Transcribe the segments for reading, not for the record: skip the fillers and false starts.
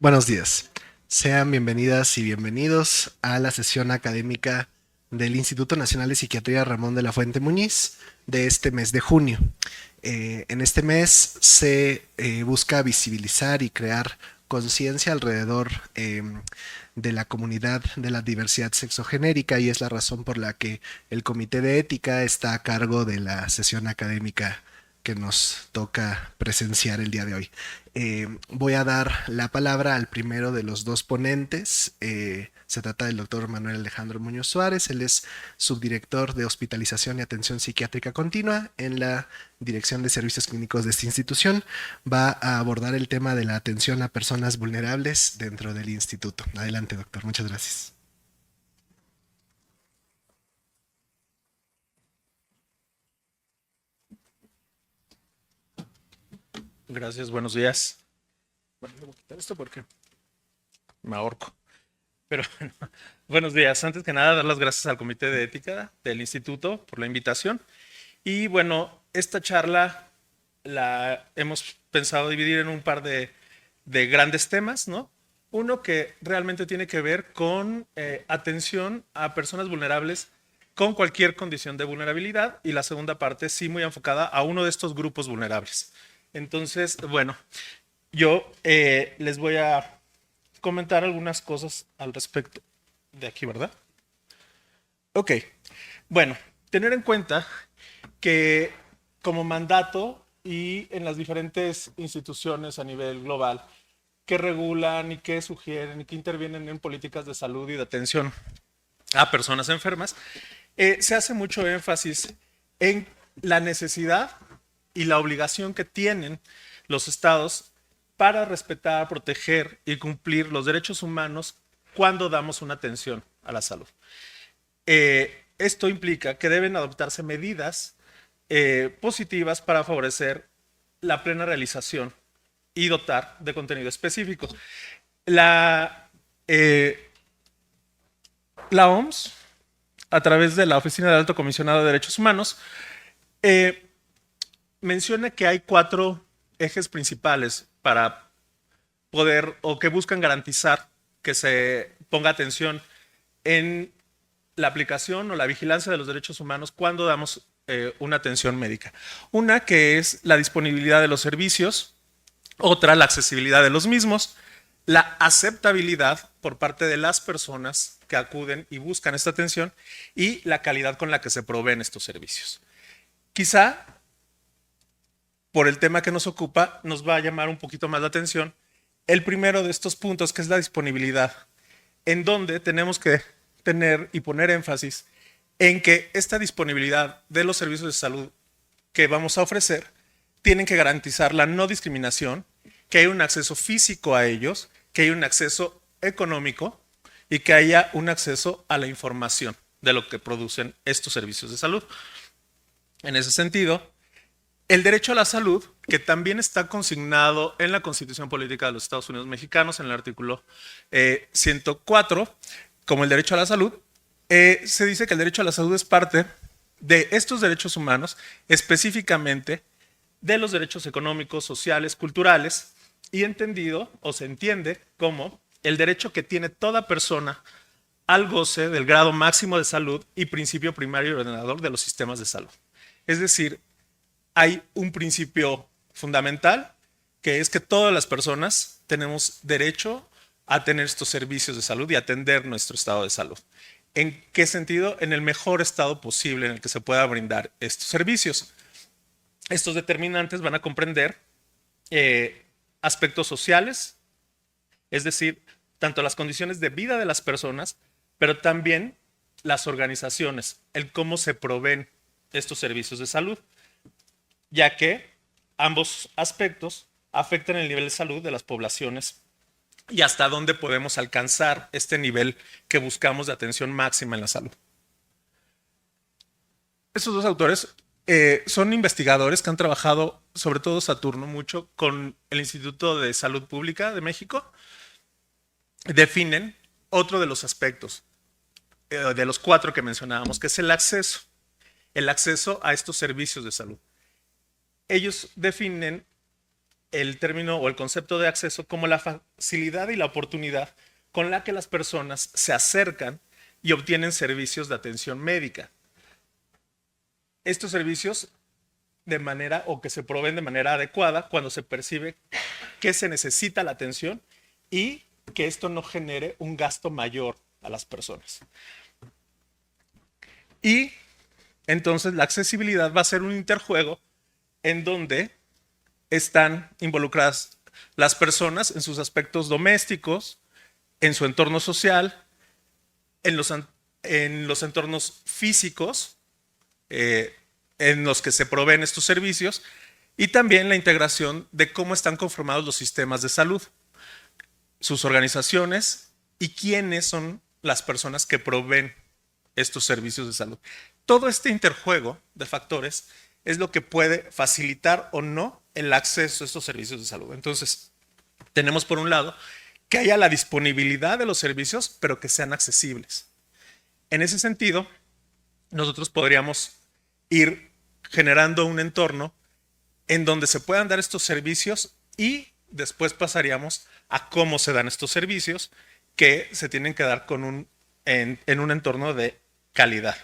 Buenos días. Sean bienvenidas y bienvenidos a la sesión académica del Instituto Nacional de Psiquiatría Ramón de la Fuente Muñiz de este mes de junio. En este mes se busca visibilizar y crear conciencia alrededor de la comunidad de la diversidad sexogenérica, y es la razón por la que el Comité de Ética está a cargo de la sesión académica que nos toca presenciar el día de hoy. Voy a dar la palabra al primero de los dos ponentes. Se trata del doctor Manuel Alejandro Muñoz Suárez. Él es subdirector de Hospitalización y Atención Psiquiátrica Continua en la Dirección de Servicios Clínicos de esta institución. Va a abordar el tema de la atención a personas vulnerables dentro del instituto. Adelante, doctor. Muchas gracias. Gracias, buenos días. Bueno, voy a quitar esto porque me ahorco. Pero bueno, buenos días. Antes que nada, dar las gracias al Comité de Ética del Instituto por la invitación. Y bueno, esta charla la hemos pensado dividir en un par de grandes temas, ¿no? Uno que realmente tiene que ver con atención a personas vulnerables con cualquier condición de vulnerabilidad, y la segunda parte sí muy enfocada a uno de estos grupos vulnerables. Entonces, bueno, yo les voy a comentar algunas cosas al respecto de aquí, ¿verdad? Ok, bueno, tener en cuenta que como mandato y en las diferentes instituciones a nivel global que regulan y que sugieren y que intervienen en políticas de salud y de atención a personas enfermas, se hace mucho énfasis en la necesidad y la obligación que tienen los estados para respetar, proteger y cumplir los derechos humanos cuando damos una atención a la salud. Esto implica que deben adoptarse medidas positivas para favorecer la plena realización y dotar de contenido específico. La OMS, a través de la Oficina del Alto Comisionado de Derechos Humanos, menciona que hay 4 ejes principales para poder o que buscan garantizar que se ponga atención en la aplicación o la vigilancia de los derechos humanos cuando damos una atención médica. Una que es la disponibilidad de los servicios, otra la accesibilidad de los mismos, la aceptabilidad por parte de las personas que acuden y buscan esta atención y la calidad con la que se proveen estos servicios. Quizá por el tema que nos ocupa nos va a llamar un poquito más la atención el primero de estos puntos, que es la disponibilidad, en donde tenemos que tener y poner énfasis en que esta disponibilidad de los servicios de salud que vamos a ofrecer tienen que garantizar la no discriminación, que haya un acceso físico a ellos, que haya un acceso económico y que haya un acceso a la información de lo que producen estos servicios de salud. En ese sentido, el derecho a la salud, que también está consignado en la Constitución Política de los Estados Unidos Mexicanos, en el artículo 104, como el derecho a la salud, se dice que el derecho a la salud es parte de estos derechos humanos, específicamente de los derechos económicos, sociales, culturales, y entendido o se entiende como el derecho que tiene toda persona al goce del grado máximo de salud y principio primario y ordenador de los sistemas de salud. Es decir, hay un principio fundamental, que es que todas las personas tenemos derecho a tener estos servicios de salud y atender nuestro estado de salud. ¿En qué sentido? En el mejor estado posible en el que se pueda brindar estos servicios. Estos determinantes van a comprender aspectos sociales, es decir, tanto las condiciones de vida de las personas, pero también las organizaciones, el cómo se proveen estos servicios de salud, ya que ambos aspectos afectan el nivel de salud de las poblaciones y hasta dónde podemos alcanzar este nivel que buscamos de atención máxima en la salud. Estos dos autores son investigadores que han trabajado, sobre todo Saturno, mucho con el Instituto de Salud Pública de México. Definen otro de los aspectos, de los 4 que mencionábamos, que es el acceso a estos servicios de salud. Ellos definen el término o el concepto de acceso como la facilidad y la oportunidad con la que las personas se acercan y obtienen servicios de atención médica. Estos servicios de manera o que se proveen de manera adecuada cuando se percibe que se necesita la atención y que esto no genere un gasto mayor a las personas. Y entonces la accesibilidad va a ser un interjuego en donde están involucradas las personas en sus aspectos domésticos, en su entorno social, en los entornos físicos, en los que se proveen estos servicios, y también la integración de cómo están conformados los sistemas de salud, sus organizaciones y quiénes son las personas que proveen estos servicios de salud. Todo este interjuego de factores es lo que puede facilitar o no el acceso a estos servicios de salud. Entonces, tenemos por un lado que haya la disponibilidad de los servicios, pero que sean accesibles. En ese sentido, nosotros podríamos ir generando un entorno en donde se puedan dar estos servicios y después pasaríamos a cómo se dan estos servicios que se tienen que dar en un entorno de calidad.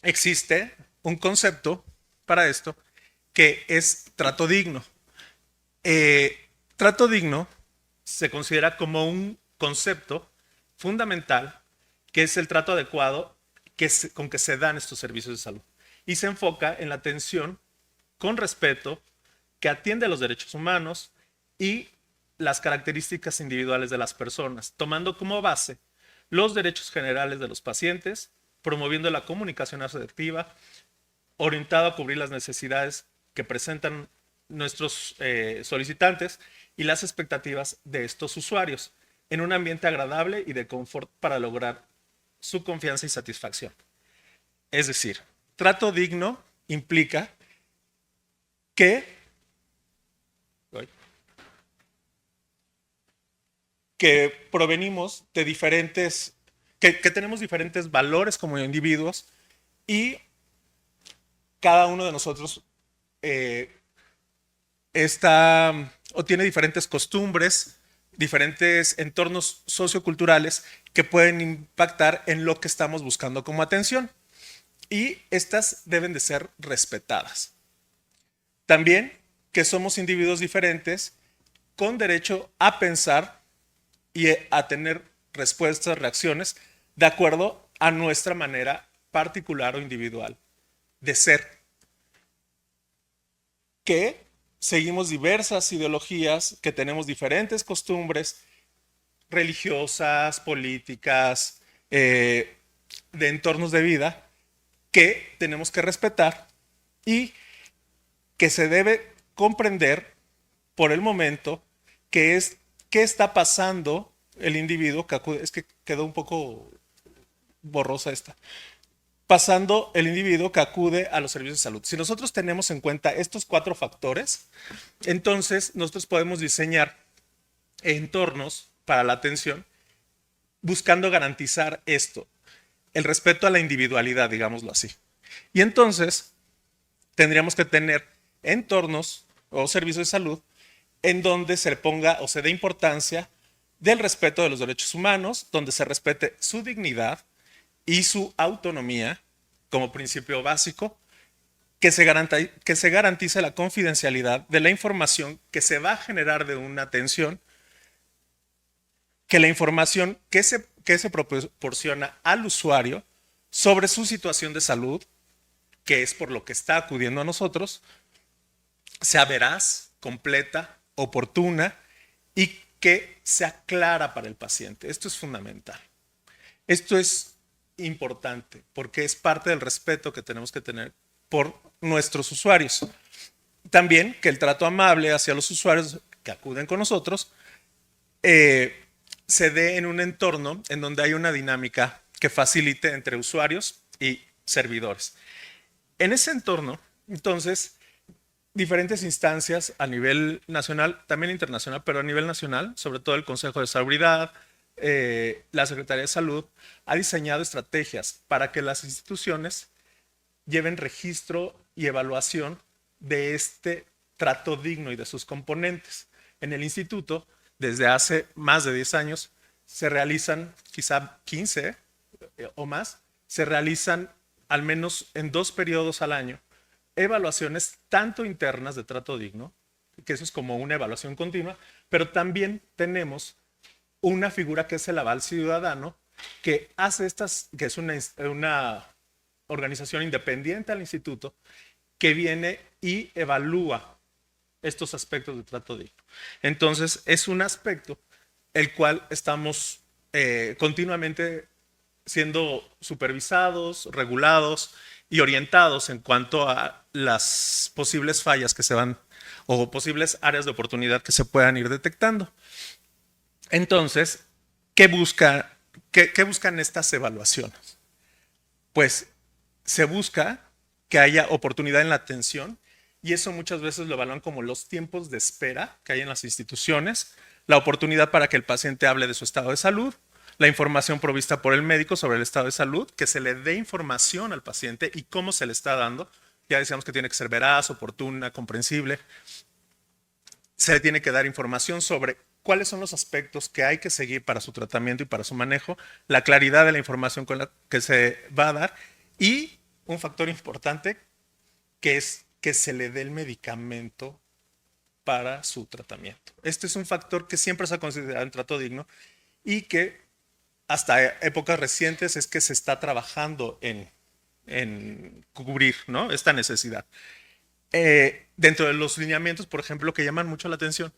Existe un concepto para esto que es trato digno. Trato digno se considera como un concepto fundamental que es el trato adecuado con que se dan estos servicios de salud. Y se enfoca en la atención con respeto que atiende a los derechos humanos y las características individuales de las personas, tomando como base los derechos generales de los pacientes, promoviendo la comunicación asertiva, orientado a cubrir las necesidades que presentan nuestros solicitantes y las expectativas de estos usuarios, en un ambiente agradable y de confort para lograr su confianza y satisfacción. Es decir, trato digno implica que provenimos de diferentes, que tenemos diferentes valores como individuos y cada uno de nosotros está o tiene diferentes costumbres, diferentes entornos socioculturales que pueden impactar en lo que estamos buscando como atención. Y estas deben de ser respetadas. También que somos individuos diferentes con derecho a pensar y a tener respuestas, reacciones de acuerdo a nuestra manera particular o individual de ser. Que seguimos diversas ideologías, que tenemos diferentes costumbres religiosas, políticas, de entornos de vida que tenemos que respetar y que se debe comprender por el momento qué está pasando el individuo que acude. Es que quedó un poco borrosa esta. Pasando el individuo que acude a los servicios de salud. Si nosotros tenemos en cuenta estos 4 factores, entonces nosotros podemos diseñar entornos para la atención buscando garantizar esto, el respeto a la individualidad, digámoslo así. Y entonces tendríamos que tener entornos o servicios de salud en donde se ponga o se dé importancia del respeto de los derechos humanos, donde se respete su dignidad y su autonomía como principio básico, que se garantice la confidencialidad de la información que se va a generar de una atención, que la información que se proporciona al usuario sobre su situación de salud, que es por lo que está acudiendo a nosotros, sea veraz, completa, oportuna y que sea clara para el paciente. Esto es fundamental. Esto es importante porque es parte del respeto que tenemos que tener por nuestros usuarios. También que el trato amable hacia los usuarios que acuden con nosotros se dé en un entorno en donde hay una dinámica que facilite entre usuarios y servidores. En ese entorno, entonces, diferentes instancias a nivel nacional, también internacional, pero a nivel nacional, sobre todo el Consejo de Salubridad, la Secretaría de Salud, ha diseñado estrategias para que las instituciones lleven registro y evaluación de este trato digno y de sus componentes. En el instituto, desde hace más de 10 años, se realizan, quizá 15 o más, se realizan al menos en 2 periodos al año evaluaciones tanto internas de trato digno, que eso es como una evaluación continua, pero también tenemos una figura que es el aval ciudadano, que hace estas, que es una organización independiente al instituto, que viene y evalúa estos aspectos de trato digno. Entonces, es un aspecto el cual estamos continuamente siendo supervisados, regulados y orientados en cuanto a las posibles fallas que se van o posibles áreas de oportunidad que se puedan ir detectando. Entonces, ¿qué buscan estas evaluaciones? Pues se busca que haya oportunidad en la atención y eso muchas veces lo evalúan como los tiempos de espera que hay en las instituciones, la oportunidad para que el paciente hable de su estado de salud, la información provista por el médico sobre el estado de salud, que se le dé información al paciente y cómo se le está dando. Ya decíamos que tiene que ser veraz, oportuna, comprensible. Se le tiene que dar información sobre cuáles son los aspectos que hay que seguir para su tratamiento y para su manejo, la claridad de la información con la que se va a dar y un factor importante que es que se le dé el medicamento para su tratamiento. Este es un factor que siempre se ha considerado en trato digno y que hasta épocas recientes es que se está trabajando en cubrir, ¿no?, esta necesidad. Dentro de los lineamientos, por ejemplo, que llaman mucho la atención,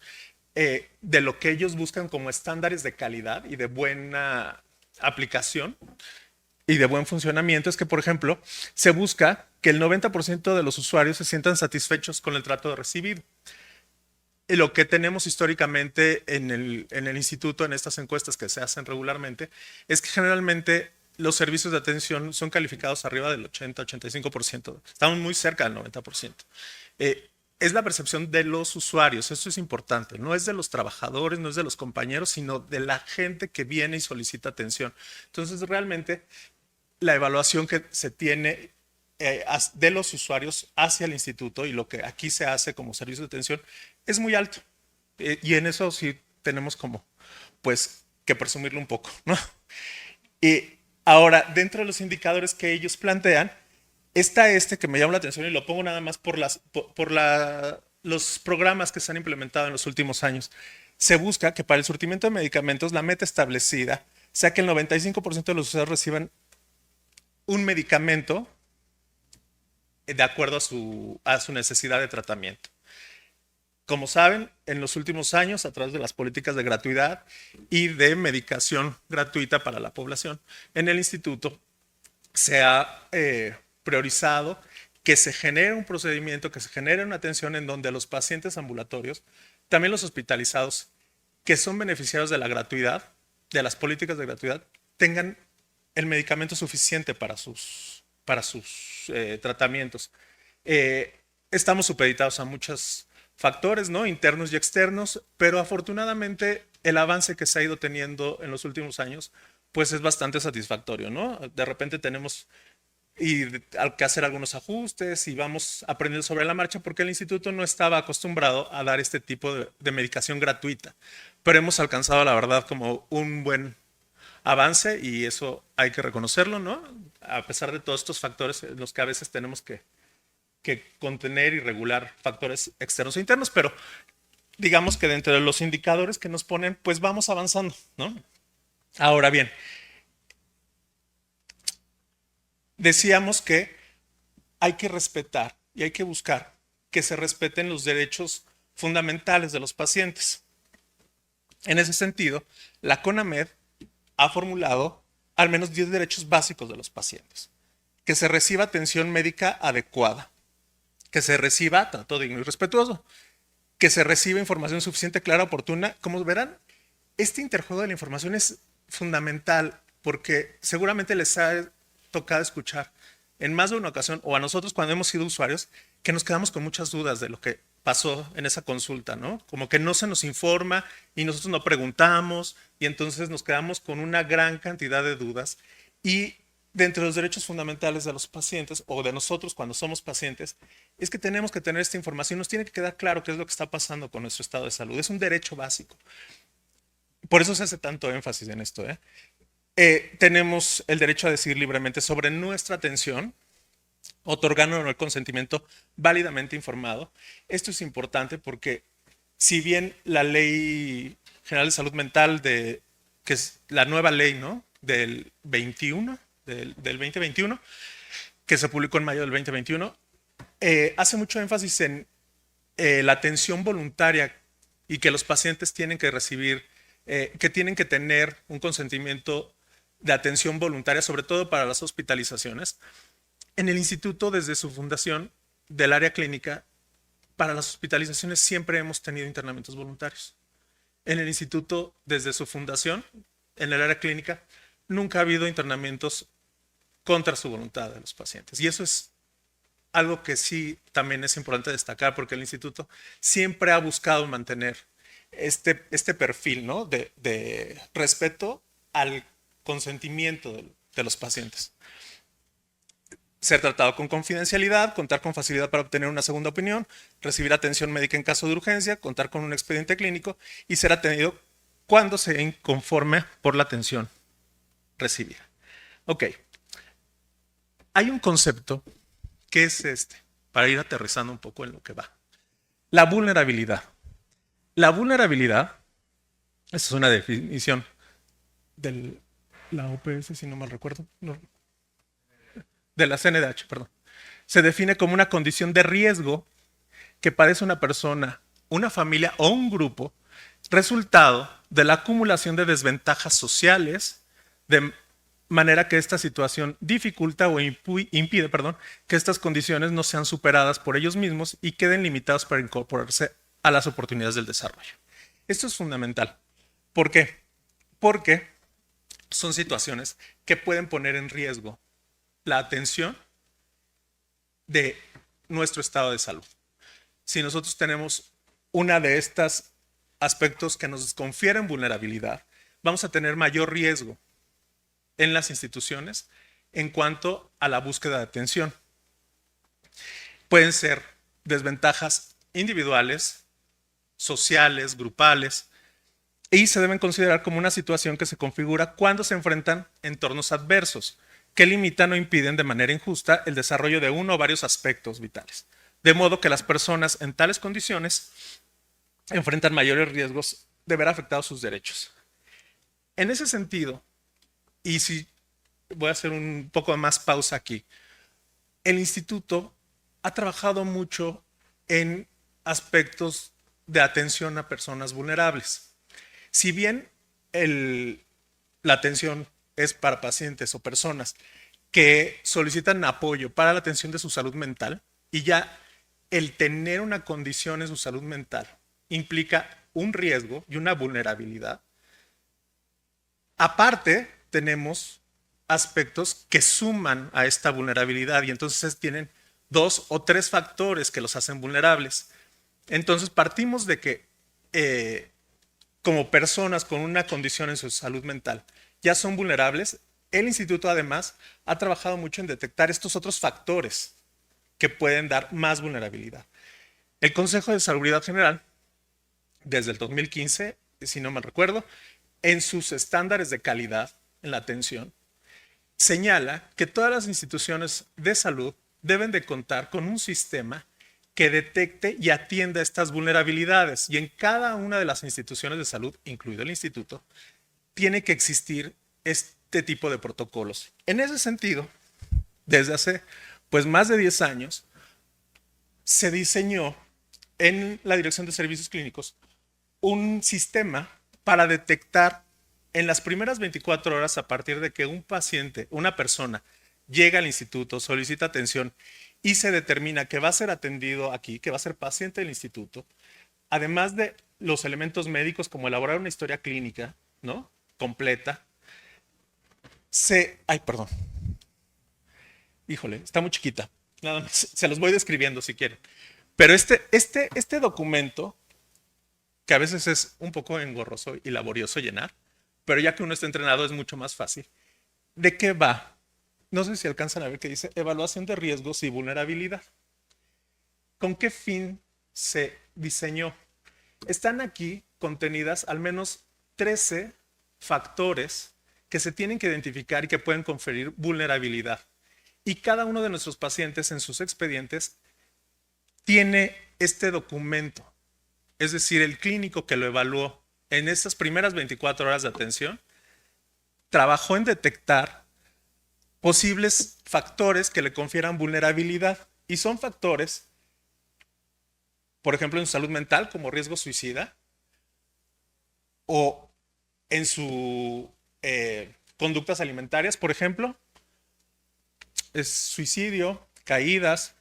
de lo que ellos buscan como estándares de calidad y de buena aplicación y de buen funcionamiento, es que, por ejemplo, se busca que el 90% de los usuarios se sientan satisfechos con el trato recibido. Y lo que tenemos históricamente en el instituto, en estas encuestas que se hacen regularmente, es que generalmente los servicios de atención son calificados arriba del 80-85%. Estamos muy cerca del 90%. Es la percepción de los usuarios, eso es importante. No es de los trabajadores, no es de los compañeros, sino de la gente que viene y solicita atención. Entonces, realmente, la evaluación que se tiene de los usuarios hacia el instituto y lo que aquí se hace como servicio de atención es muy alto. Y en eso sí tenemos como, pues, que presumirlo un poco, ¿no? Y ahora, dentro de los indicadores que ellos plantean, está este que me llama la atención y lo pongo nada más por los programas que se han implementado en los últimos años. Se busca que para el surtimiento de medicamentos la meta establecida sea que el 95% de los usuarios reciban un medicamento de acuerdo a su necesidad de tratamiento. Como saben, en los últimos años, a través de las políticas de gratuidad y de medicación gratuita para la población, en el instituto se ha priorizado que se genere un procedimiento, que se genere una atención en donde los pacientes ambulatorios, también los hospitalizados, que son beneficiarios de la gratuidad, de las políticas de gratuidad, tengan el medicamento suficiente para sus tratamientos. Estamos supeditados a muchos factores, ¿no?, internos y externos, pero afortunadamente el avance que se ha ido teniendo en los últimos años pues es bastante satisfactorio, ¿no? De repente tenemos que hacer algunos ajustes y vamos aprendiendo sobre la marcha porque el instituto no estaba acostumbrado a dar este tipo de medicación gratuita, pero hemos alcanzado la verdad como un buen avance y eso hay que reconocerlo, ¿no? A pesar de todos estos factores en los que a veces tenemos que contener y regular factores externos e internos, pero digamos que dentro de los indicadores que nos ponen, pues vamos avanzando, ¿no? Ahora bien, decíamos que hay que respetar y hay que buscar que se respeten los derechos fundamentales de los pacientes. En ese sentido, la CONAMED ha formulado al menos 10 derechos básicos de los pacientes. Que se reciba atención médica adecuada, que se reciba trato digno y respetuoso, que se reciba información suficiente, clara, oportuna. Como verán, este interjuego de la información es fundamental porque seguramente les ha tocado escuchar en más de una ocasión, o a nosotros cuando hemos sido usuarios, que nos quedamos con muchas dudas de lo que pasó en esa consulta, ¿no? Como que no se nos informa y nosotros no preguntamos y entonces nos quedamos con una gran cantidad de dudas y de entre los derechos fundamentales de los pacientes o de nosotros cuando somos pacientes es que tenemos que tener esta información. Nos tiene que quedar claro qué es lo que está pasando con nuestro estado de salud. Es un derecho básico. Por eso se hace tanto énfasis en esto. Tenemos el derecho a decidir libremente sobre nuestra atención, otorgándonos el consentimiento válidamente informado. Esto es importante porque si bien la Ley General de Salud Mental, que es la nueva ley, ¿no?, del 21, del 2021, que se publicó en mayo del 2021, hace mucho énfasis en la atención voluntaria y que los pacientes tienen que recibir, que tienen que tener un consentimiento de atención voluntaria, sobre todo para las hospitalizaciones. En el instituto, desde su fundación del área clínica, para las hospitalizaciones siempre hemos tenido internamientos voluntarios. En el instituto, desde su fundación, en el área clínica, nunca ha habido internamientos contra su voluntad de los pacientes. Y eso es algo que sí también es importante destacar, porque el instituto siempre ha buscado mantener este perfil, ¿no?, de respeto al consentimiento de los pacientes. Ser tratado con confidencialidad, contar con facilidad para obtener una segunda opinión, recibir atención médica en caso de urgencia, contar con un expediente clínico y ser atendido cuando se inconforme por la atención recibida. Ok. Hay un concepto que es para ir aterrizando un poco en lo que va. La vulnerabilidad. La vulnerabilidad, esta es una definición de la OPS, si no mal recuerdo, no, de la CNDH, perdón. Se define como una condición de riesgo que padece una persona, una familia o un grupo, resultado de la acumulación de desventajas sociales, de manera que esta situación dificulta o impide, que estas condiciones no sean superadas por ellos mismos y queden limitados para incorporarse a las oportunidades del desarrollo. Esto es fundamental. ¿Por qué? Porque son situaciones que pueden poner en riesgo la atención de nuestro estado de salud. Si nosotros tenemos una de estos aspectos que nos confieren vulnerabilidad, vamos a tener mayor riesgo en las instituciones en cuanto a la búsqueda de atención. Pueden ser desventajas individuales, sociales, grupales, y se deben considerar como una situación que se configura cuando se enfrentan entornos adversos que limitan o impiden de manera injusta el desarrollo de uno o varios aspectos vitales. De modo que las personas en tales condiciones enfrentan mayores riesgos de ver afectados sus derechos. En ese sentido, y si voy a hacer un poco más pausa aquí, el instituto ha trabajado mucho en aspectos de atención a personas vulnerables. Si bien la atención es para pacientes o personas que solicitan apoyo para la atención de su salud mental, y ya el tener una condición en su salud mental implica un riesgo y una vulnerabilidad. Aparte, tenemos aspectos que suman a esta vulnerabilidad y entonces tienen 2 o 3 factores que los hacen vulnerables. Entonces partimos de que como personas con una condición en su salud mental ya son vulnerables. El instituto además ha trabajado mucho en detectar estos otros factores que pueden dar más vulnerabilidad. El Consejo de Salubridad General, desde el 2015, si no mal recuerdo, en sus estándares de calidad en la atención, señala que todas las instituciones de salud deben de contar con un sistema que detecte y atienda estas vulnerabilidades. Y en cada una de las instituciones de salud, incluido el instituto, tiene que existir este tipo de protocolos. En ese sentido, desde hace más de 10 años, se diseñó en la Dirección de Servicios Clínicos un sistema para detectar en las primeras 24 horas a partir de que un paciente, una persona, llega al instituto, solicita atención y se determina que va a ser atendido aquí, que va a ser paciente del instituto, además de los elementos médicos como elaborar una historia clínica, ¿no?, completa. Ay, perdón. Híjole, está muy chiquita. Nada más, se los voy describiendo si quieren. Pero este documento, que a veces es un poco engorroso y laborioso llenar, pero ya que uno está entrenado es mucho más fácil. ¿De qué va? no sé si alcanzan a ver que dice evaluación de riesgos y vulnerabilidad. ¿Con qué fin se diseñó? Están aquí contenidas al menos 13 factores que se tienen que identificar y que pueden conferir vulnerabilidad. Y cada uno de nuestros pacientes en sus expedientes tiene este documento. Es decir, el clínico que lo evaluó en esas primeras 24 horas de atención trabajó en detectar posibles factores que le confieran vulnerabilidad. Y son factores, por ejemplo, en su salud mental, como riesgo suicida, o en sus conductas alimentarias, por ejemplo, es suicidio, caídas,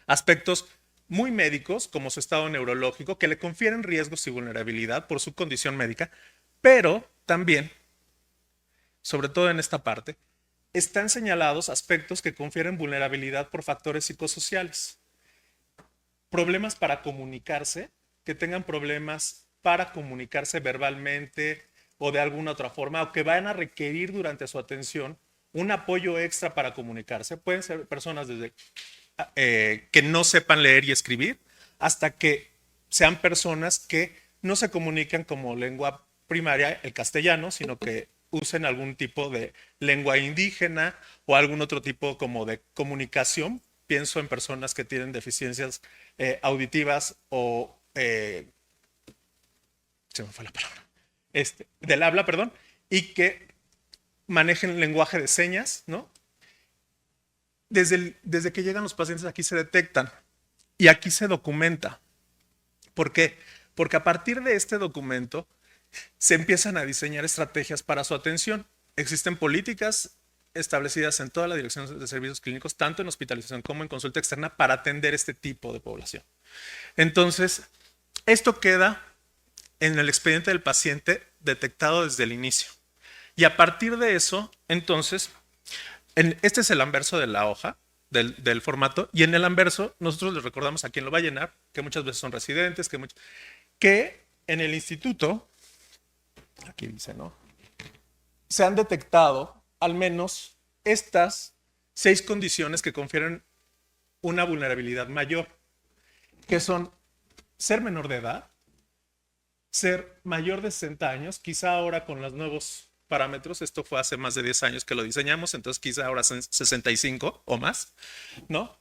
aspectos muy médicos, como su estado neurológico, que le confieren riesgos y vulnerabilidad por su condición médica, pero también, sobre todo en esta parte, están señalados aspectos que confieren vulnerabilidad por factores psicosociales. Problemas para comunicarse, que tengan problemas para comunicarse verbalmente o de alguna otra forma, o que van a requerir durante su atención un apoyo extra para comunicarse. Pueden ser personas desde que no sepan leer y escribir, hasta que sean personas que no se comunican como lengua primaria el castellano, sino que usen algún tipo de lengua indígena o algún otro tipo como de comunicación. Pienso en personas que tienen deficiencias auditivas o se me fue la palabra, del habla, perdón, y que manejen lenguaje de señas, ¿no? Desde que llegan los pacientes aquí se detectan y aquí se documenta. ¿Por qué? Porque a partir de este documento se empiezan a diseñar estrategias para su atención. Existen políticas establecidas en toda la dirección de servicios clínicos, tanto en hospitalización como en consulta externa, para atender este tipo de población. Entonces, esto queda en el expediente del paciente detectado desde el inicio. Y a partir de eso, entonces, este es el anverso de la hoja, del formato, y en el anverso nosotros les recordamos a quién lo va a llenar, que muchas veces son residentes, que en el instituto, aquí dice, ¿no? Se han detectado al menos estas 6 condiciones que confieren una vulnerabilidad mayor, que son ser menor de edad, ser mayor de 60 años, quizá ahora con los nuevos parámetros, esto fue hace más de 10 años que lo diseñamos, entonces quizá ahora son 65 o más, ¿no?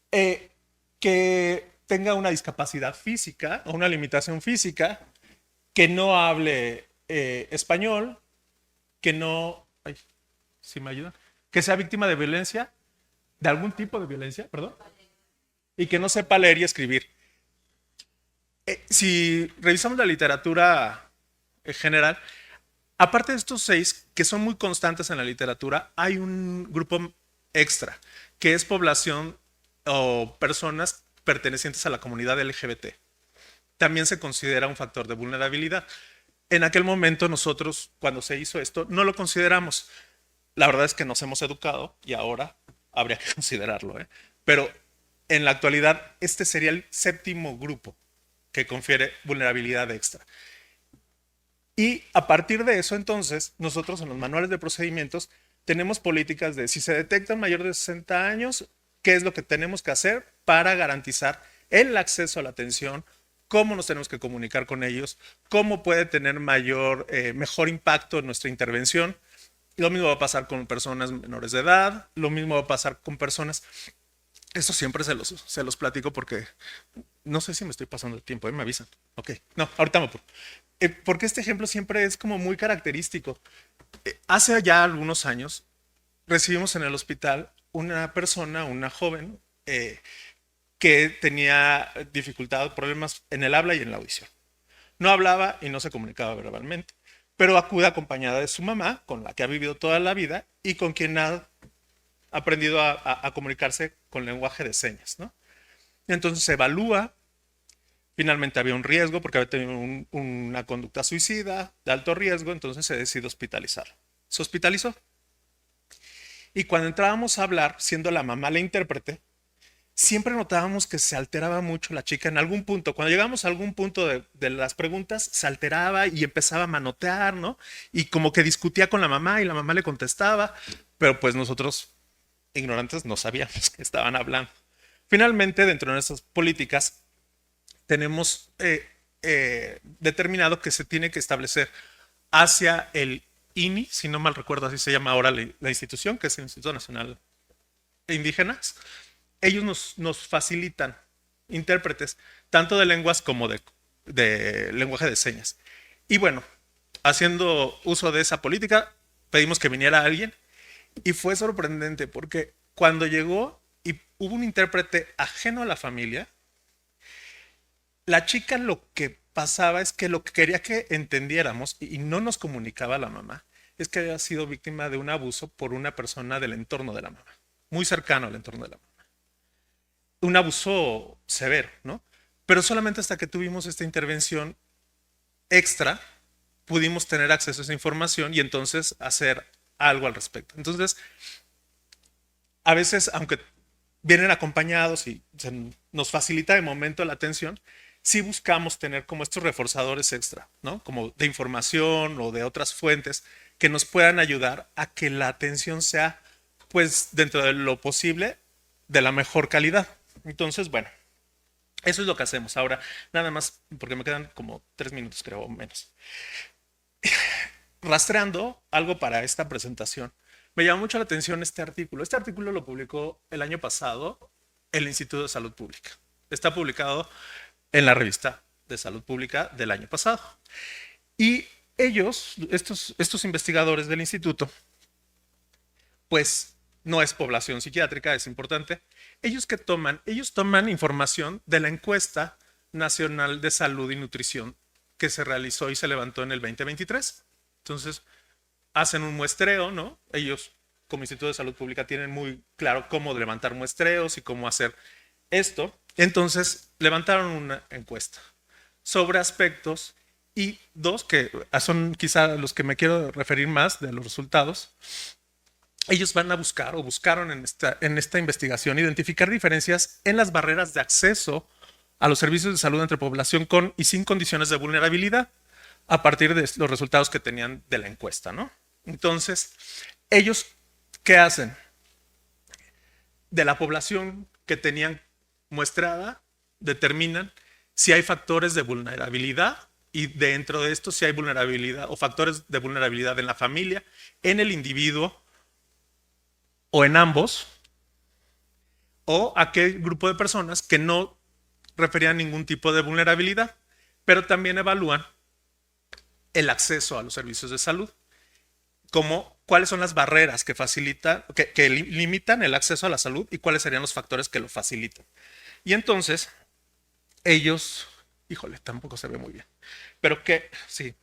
Que tenga una discapacidad física o una limitación física, que no hable español, que no, ay, si me ayudan, que sea víctima de violencia, de algún tipo de violencia, perdón, y que no sepa leer y escribir. Si revisamos la literatura en general, aparte de estos 6, que son muy constantes en la literatura, hay un grupo extra, que es población o personas pertenecientes a la comunidad LGBT. También se considera un factor de vulnerabilidad. En aquel momento nosotros, cuando se hizo esto, no lo consideramos. La verdad es que nos hemos educado y ahora habría que considerarlo, ¿eh? Pero en la actualidad este sería el 7º grupo que confiere vulnerabilidad extra. Y a partir de eso, entonces, nosotros en los manuales de procedimientos tenemos políticas de si se detectan mayores de 60 años, qué es lo que tenemos que hacer para garantizar el acceso a la atención, cómo nos tenemos que comunicar con ellos, cómo puede tener mejor impacto en nuestra intervención. Lo mismo va a pasar con personas menores de edad, lo mismo va a pasar con personas. Esto siempre se los platico porque no sé si me estoy pasando el tiempo, me avisan. Ok, no, ahorita me apuro. Porque este ejemplo siempre es como muy característico. Hace ya algunos años recibimos en el hospital una persona, una joven, que tenía dificultad, problemas en el habla y en la audición. No hablaba y no se comunicaba verbalmente, pero acude acompañada de su mamá, con la que ha vivido toda la vida y con quien ha aprendido a comunicarse con lenguaje de señas, ¿no? Entonces se evalúa. Finalmente había un riesgo porque había tenido una conducta suicida de alto riesgo, entonces se decide hospitalizar. Se hospitalizó. Y cuando entrábamos a hablar, siendo la mamá la intérprete, siempre notábamos que se alteraba mucho la chica en algún punto. Cuando llegamos a algún punto de las preguntas, se alteraba y empezaba a manotear, ¿no? Y como que discutía con la mamá y la mamá le contestaba, pero pues nosotros, ignorantes, no sabíamos que estaban hablando. Finalmente, dentro de nuestras políticas, tenemos determinado que se tiene que establecer hacia el INI, si no mal recuerdo, así se llama ahora la institución, que es el Instituto Nacional de Indígenas. Ellos nos facilitan intérpretes, tanto de lenguas como de lenguaje de señas. Y bueno, haciendo uso de esa política, pedimos que viniera alguien y fue sorprendente porque cuando llegó y hubo un intérprete ajeno a la familia, la chica lo que pasaba es que lo que quería que entendiéramos y no nos comunicaba la mamá es que había sido víctima de un abuso por una persona del entorno de la mamá, muy cercano al entorno de la mamá. Un abuso severo, ¿no? Pero solamente hasta que tuvimos esta intervención extra pudimos tener acceso a esa información y entonces hacer algo al respecto. Entonces, a veces, aunque vienen acompañados y nos facilita de momento la atención, sí buscamos tener como estos reforzadores extra, ¿no? Como de información o de otras fuentes que nos puedan ayudar a que la atención sea, pues, dentro de lo posible, de la mejor calidad. Entonces, bueno, eso es lo que hacemos. Ahora, nada más, porque me quedan como 3 minutos, creo, o menos. Rastreando algo para esta presentación, me llamó mucho la atención este artículo. Este artículo lo publicó el año pasado el Instituto de Salud Pública. Está publicado en la revista de Salud Pública del año pasado. Y ellos, estos investigadores del instituto, pues no es población psiquiátrica, es importante. Ellos toman información de la encuesta nacional de salud y nutrición que se realizó y se levantó en el 2023. Entonces, hacen un muestreo, ¿no? Ellos, como Instituto de Salud Pública, tienen muy claro cómo levantar muestreos y cómo hacer esto. Entonces, levantaron una encuesta sobre aspectos y dos que son quizá los que me quiero referir más de los resultados. Ellos van a buscar o buscaron en esta investigación identificar diferencias en las barreras de acceso a los servicios de salud entre población con y sin condiciones de vulnerabilidad a partir de los resultados que tenían de la encuesta, ¿no? Entonces, ellos, ¿qué hacen? De la población que tenían muestrada, determinan si hay factores de vulnerabilidad y dentro de esto si hay vulnerabilidad o factores de vulnerabilidad en la familia, en el individuo o en ambos, o aquel grupo de personas que no referían ningún tipo de vulnerabilidad, pero también evalúan el acceso a los servicios de salud, como cuáles son las barreras que facilitan, que limitan el acceso a la salud y cuáles serían los factores que lo facilitan. Y entonces, ellos, híjole, tampoco se ve muy bien, pero que, sí,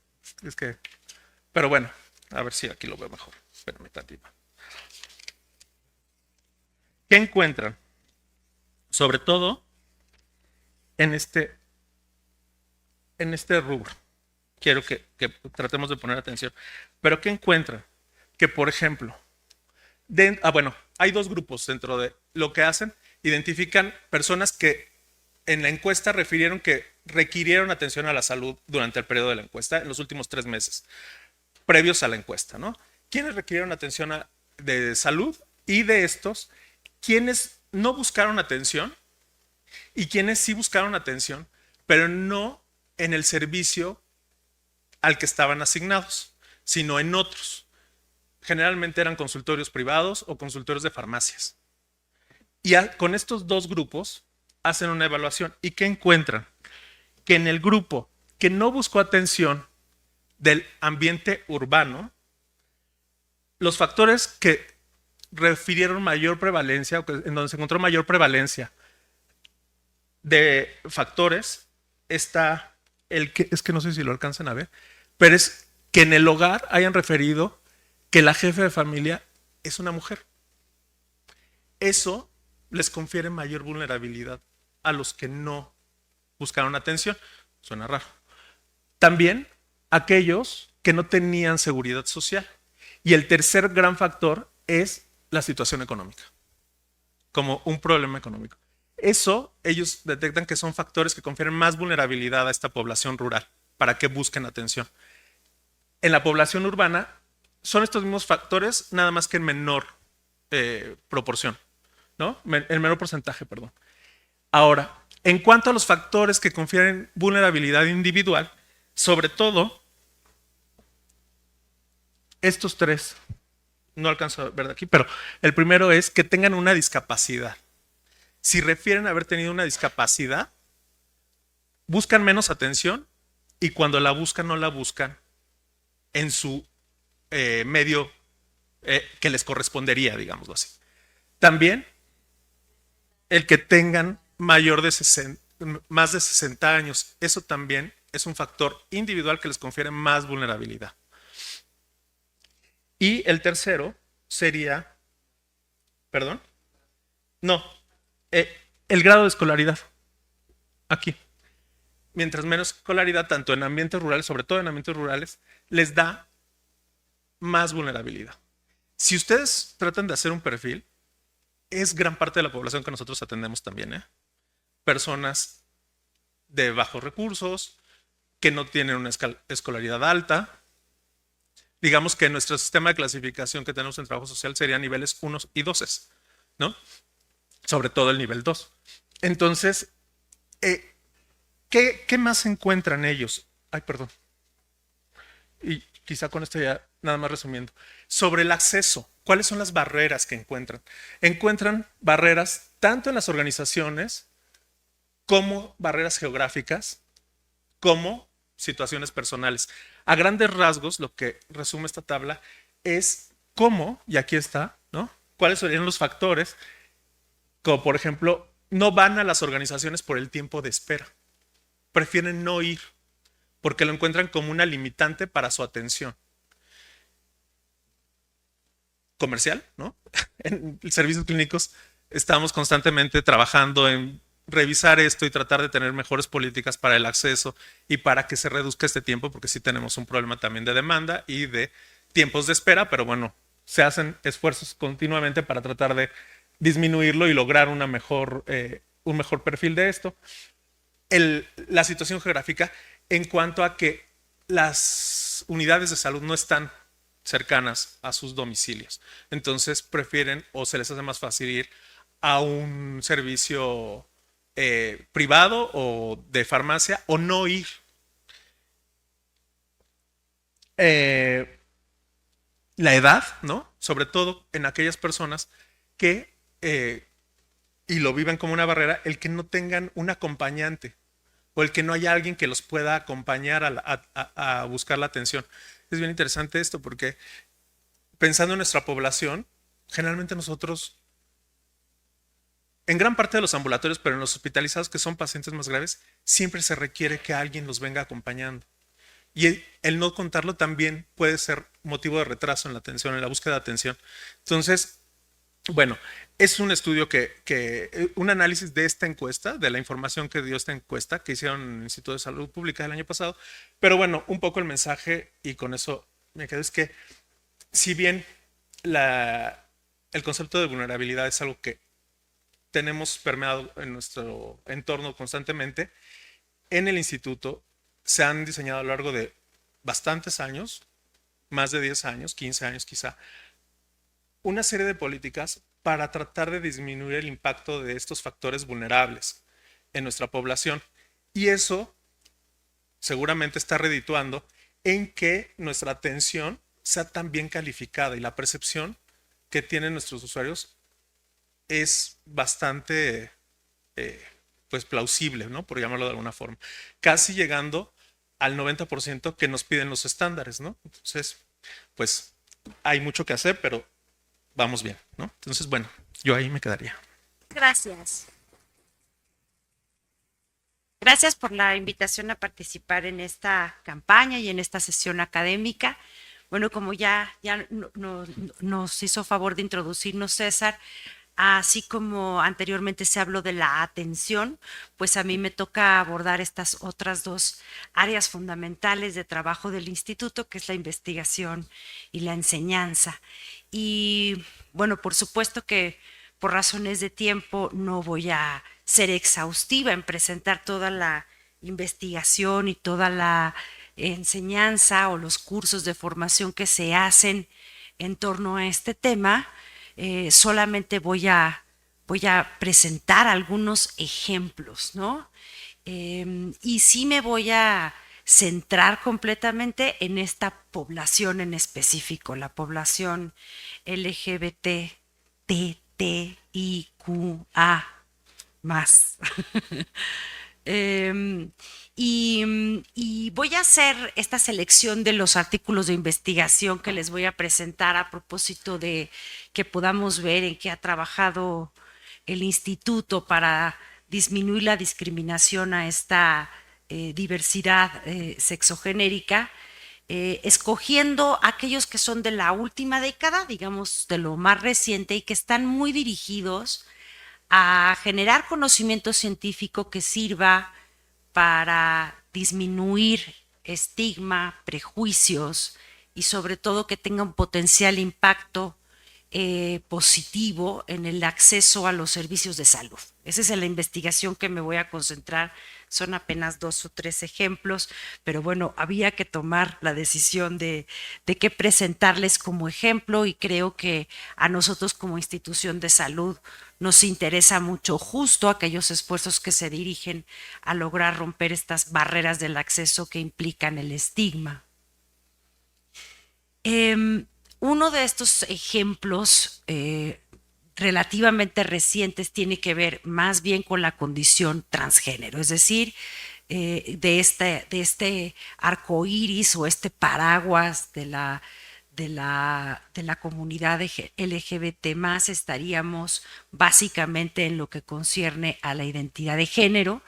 es que, pero bueno, a ver si aquí lo veo mejor. Espérame tantito. ¿Qué encuentran? Sobre todo en este rubro. Quiero que tratemos de poner atención. Pero ¿qué encuentran? Que, por ejemplo, bueno, hay dos grupos dentro de lo que hacen. Identifican personas que en la encuesta refirieron que requirieron atención a la salud durante el periodo de la encuesta, en los últimos 3 meses, previos a la encuesta, ¿no? ¿Quiénes requirieron atención de salud? Y de estos, ¿quiénes no buscaron atención? Y quienes sí buscaron atención, pero no en el servicio al que estaban asignados, sino en otros. Generalmente eran consultorios privados o consultorios de farmacias. Y con estos dos grupos hacen una evaluación. ¿Y qué encuentran? Que en el grupo que no buscó atención del ambiente urbano, los factores que refirieron mayor prevalencia, o en donde se encontró mayor prevalencia de factores, está el que, es que no sé si lo alcanzan a ver, pero es que en el hogar hayan referido que la jefe de familia es una mujer. Eso les confiere mayor vulnerabilidad a los que no buscaron atención. Suena raro. También aquellos que no tenían seguridad social. Y el tercer gran factor es la situación económica, como un problema económico. Eso ellos detectan que son factores que confieren más vulnerabilidad a esta población rural para que busquen atención. En la población urbana son estos mismos factores, nada más que en menor proporción, ¿no? En menor porcentaje, perdón. Ahora, en cuanto a los factores que confieren vulnerabilidad individual, sobre todo estos tres, no alcanzo a ver de aquí, pero el primero es que tengan una discapacidad. Si refieren a haber tenido una discapacidad, buscan menos atención y cuando la buscan no la buscan en su medio que les correspondería, digámoslo así. También el que tengan más de 60 años, eso también es un factor individual que les confiere más vulnerabilidad. Y el tercero sería, perdón, no, el grado de escolaridad. Aquí. Mientras menos escolaridad, tanto en ambientes rurales, sobre todo en ambientes rurales, les da más vulnerabilidad. Si ustedes tratan de hacer un perfil, es gran parte de la población que nosotros atendemos también, ¿eh? Personas de bajos recursos, que no tienen una escolaridad alta. Digamos que nuestro sistema de clasificación que tenemos en trabajo social sería niveles 1 y 2, ¿no? Sobre todo el nivel 2. Entonces, ¿qué más encuentran ellos? Ay, perdón. Y quizá con esto ya nada más resumiendo. Sobre el acceso, ¿cuáles son las barreras que encuentran? Encuentran barreras tanto en las organizaciones como barreras geográficas, como situaciones personales. A grandes rasgos, lo que resume esta tabla es cómo, y aquí está, ¿no? ¿Cuáles serían los factores? Como por ejemplo, no van a las organizaciones por el tiempo de espera. Prefieren no ir porque lo encuentran como una limitante para su atención. Comercial, ¿no? En servicios clínicos estamos constantemente trabajando en revisar esto y tratar de tener mejores políticas para el acceso y para que se reduzca este tiempo, porque sí tenemos un problema también de demanda y de tiempos de espera, pero bueno, se hacen esfuerzos continuamente para tratar de disminuirlo y lograr un mejor perfil de esto. La situación geográfica en cuanto a que las unidades de salud no están cercanas a sus domicilios. Entonces prefieren o se les hace más fácil ir a un servicio privado o de farmacia o no ir. La edad, ¿no? Sobre todo en aquellas personas que, y lo viven como una barrera, el que no tengan un acompañante o el que no haya alguien que los pueda acompañar a buscar la atención. Es bien interesante esto porque pensando en nuestra población, generalmente nosotros, en gran parte de los ambulatorios, pero en los hospitalizados que son pacientes más graves, siempre se requiere que alguien los venga acompañando. Y el no contarlo también puede ser motivo de retraso en la atención, en la búsqueda de atención. Entonces, bueno, es un estudio un análisis de esta encuesta, de la información que dio esta encuesta que hicieron en el Instituto de Salud Pública el año pasado. Pero bueno, un poco el mensaje, y con eso me quedo, es que si bien el concepto de vulnerabilidad es algo que tenemos permeado en nuestro entorno constantemente, en el instituto se han diseñado a lo largo de bastantes años, más de 10 años, 15 años quizá, una serie de políticas para tratar de disminuir el impacto de estos factores vulnerables en nuestra población. Y eso seguramente está redituando en que nuestra atención sea tan bien calificada y la percepción que tienen nuestros usuarios es bastante pues plausible, ¿no? Por llamarlo de alguna forma. Casi llegando al 90% que nos piden los estándares, ¿no? Entonces, pues hay mucho que hacer, pero vamos bien, ¿no? Entonces, bueno, yo ahí me quedaría. Gracias. Gracias por la invitación a participar en esta campaña y en esta sesión académica. Bueno, como ya nos hizo favor de introducirnos César, así como anteriormente se habló de la atención, pues a mí me toca abordar estas otras dos áreas fundamentales de trabajo del instituto, que es la investigación y la enseñanza. Y bueno, por supuesto que por razones de tiempo no voy a ser exhaustiva en presentar toda la investigación y toda la enseñanza o los cursos de formación que se hacen en torno a este tema. Solamente voy a presentar algunos ejemplos, ¿no? Y sí me voy a centrar completamente en esta población en específico, la población LGBT, TTIQA más. Y voy a hacer esta selección de los artículos de investigación que les voy a presentar a propósito de que podamos ver en qué ha trabajado el instituto para disminuir la discriminación a esta diversidad sexogenérica, escogiendo aquellos que son de la última década, digamos de lo más reciente, y que están muy dirigidos a generar conocimiento científico que sirva para disminuir estigma, prejuicios y sobre todo que tenga un potencial impacto positivo en el acceso a los servicios de salud. Esa es la investigación que me voy a concentrar. Son apenas 2 o 3 ejemplos, pero bueno, había que tomar la decisión de qué presentarles como ejemplo, y creo que a nosotros como institución de salud nos interesa mucho justo aquellos esfuerzos que se dirigen a lograr romper estas barreras del acceso que implican el estigma. Uno de estos ejemplos relativamente recientes tiene que ver más bien con la condición transgénero, es decir, de este arco iris o este paraguas de la comunidad LGBT más, estaríamos básicamente en lo que concierne a la identidad de género.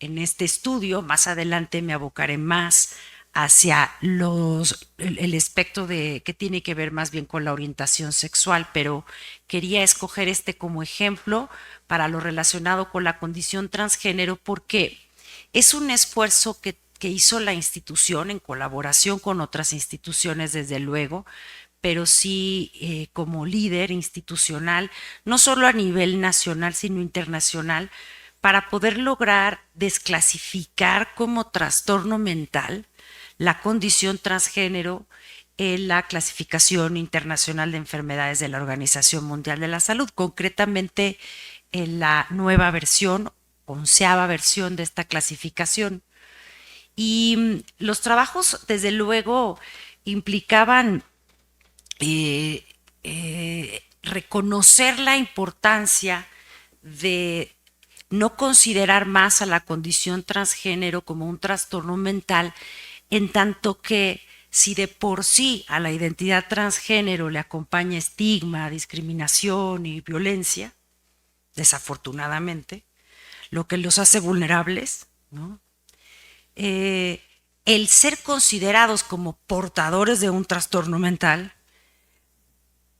En este estudio, más adelante me abocaré más hacia el aspecto que tiene que ver más bien con la orientación sexual, pero quería escoger este como ejemplo para lo relacionado con la condición transgénero porque es un esfuerzo que hizo la institución en colaboración con otras instituciones, desde luego, pero sí como líder institucional, no solo a nivel nacional, sino internacional, para poder lograr desclasificar como trastorno mental la condición transgénero en la clasificación internacional de enfermedades de la Organización Mundial de la Salud, concretamente en la nueva versión, 11ª versión de esta clasificación. Y los trabajos, desde luego, implicaban reconocer la importancia de no considerar más a la condición transgénero como un trastorno mental, en tanto que si de por sí a la identidad transgénero le acompaña estigma, discriminación y violencia, desafortunadamente, lo que los hace vulnerables, ¿no? El ser considerados como portadores de un trastorno mental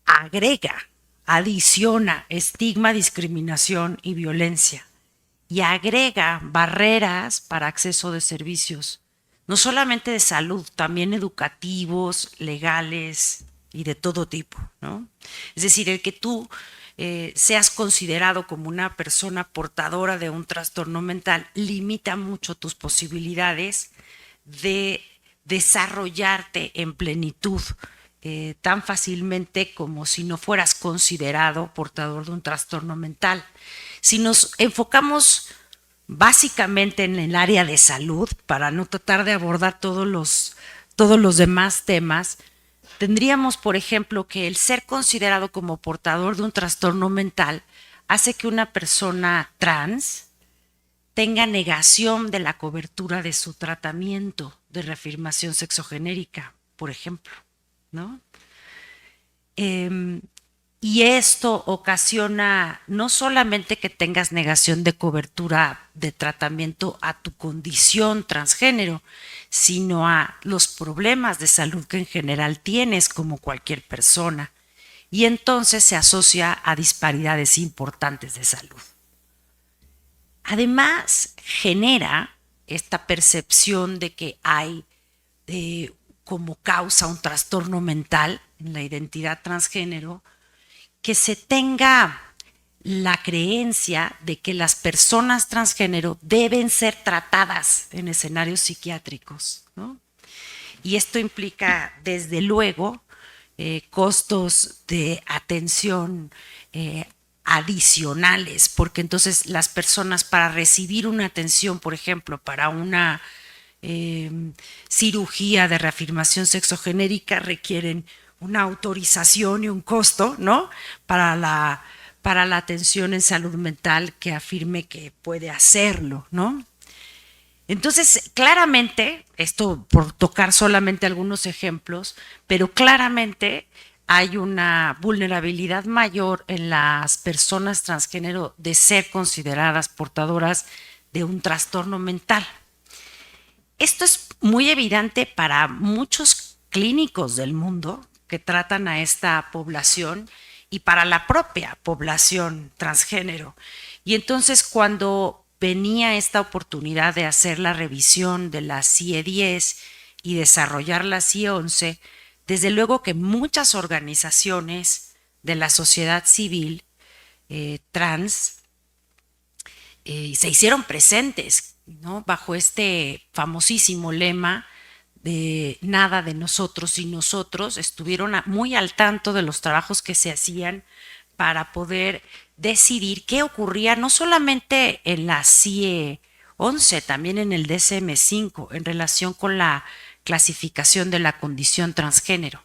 agrega, adiciona estigma, discriminación y violencia, y agrega barreras para acceso de servicios, no solamente de salud, también educativos, legales y de todo tipo, ¿no? Es decir, el que tú seas considerado como una persona portadora de un trastorno mental limita mucho tus posibilidades de desarrollarte en plenitud tan fácilmente como si no fueras considerado portador de un trastorno mental. Si nos enfocamos básicamente en el área de salud, para no tratar de abordar todos los demás temas, tendríamos, por ejemplo, que el ser considerado como portador de un trastorno mental hace que una persona trans tenga negación de la cobertura de su tratamiento de reafirmación sexogenérica, por ejemplo, ¿no? Y esto ocasiona no solamente que tengas negación de cobertura de tratamiento a tu condición transgénero, sino a los problemas de salud que en general tienes como cualquier persona. Y entonces se asocia a disparidades importantes de salud. Además, genera esta percepción de que hay como causa un trastorno mental en la identidad transgénero, que se tenga la creencia de que las personas transgénero deben ser tratadas en escenarios psiquiátricos, ¿no? Y esto implica, desde luego, costos de atención adicionales, porque entonces las personas, para recibir una atención, por ejemplo, para una cirugía de reafirmación sexogenérica, requieren una autorización y un costo, ¿no? Para la atención en salud mental que afirme que puede hacerlo, ¿no? Entonces, claramente, esto por tocar solamente algunos ejemplos, pero claramente hay una vulnerabilidad mayor en las personas transgénero de ser consideradas portadoras de un trastorno mental. Esto es muy evidente para muchos clínicos del mundo que tratan a esta población y para la propia población transgénero. Y entonces, cuando venía esta oportunidad de hacer la revisión de la CIE 10 y desarrollar la CIE 11, desde luego que muchas organizaciones de la sociedad civil trans se hicieron presentes, ¿no? Bajo este famosísimo lema de nada de nosotros y nosotros, estuvieron muy al tanto de los trabajos que se hacían para poder decidir qué ocurría no solamente en la CIE 11, también en el DSM-5 en relación con la clasificación de la condición transgénero.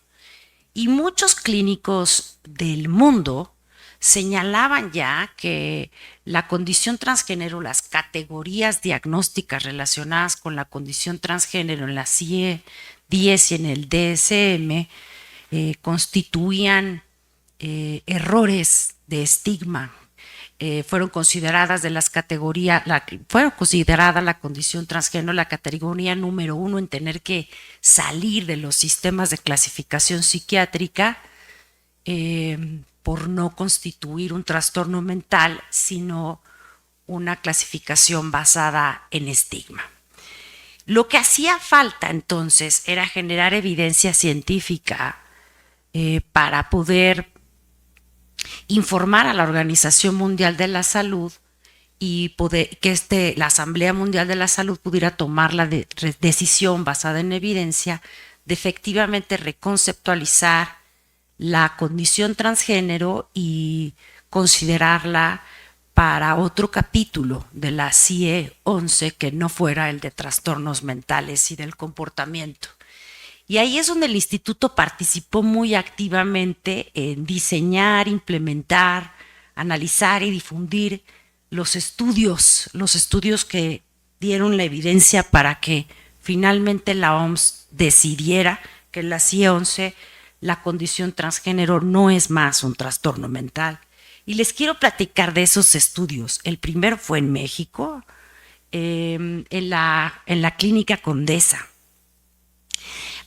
Y muchos clínicos del mundo señalaban ya que la condición transgénero, las categorías diagnósticas relacionadas con la condición transgénero en la CIE 10 y en el DSM constituían errores de estigma. Fueron consideradas de las categorías, fueron considerada la condición transgénero la categoría número 1 en tener que salir de los sistemas de clasificación psiquiátrica por no constituir un trastorno mental, sino una clasificación basada en estigma. Lo que hacía falta entonces era generar evidencia científica para poder informar a la Organización Mundial de la Salud y poder que la Asamblea Mundial de la Salud pudiera tomar la decisión basada en evidencia de efectivamente reconceptualizar la condición transgénero y considerarla para otro capítulo de la CIE 11 que no fuera el de trastornos mentales y del comportamiento. Y ahí es donde el instituto participó muy activamente en diseñar, implementar, analizar y difundir los estudios que dieron la evidencia para que finalmente la OMS decidiera que en la CIE 11 la condición transgénero no es más un trastorno mental. Y les quiero platicar de esos estudios. El primero fue en México, en la Clínica Condesa.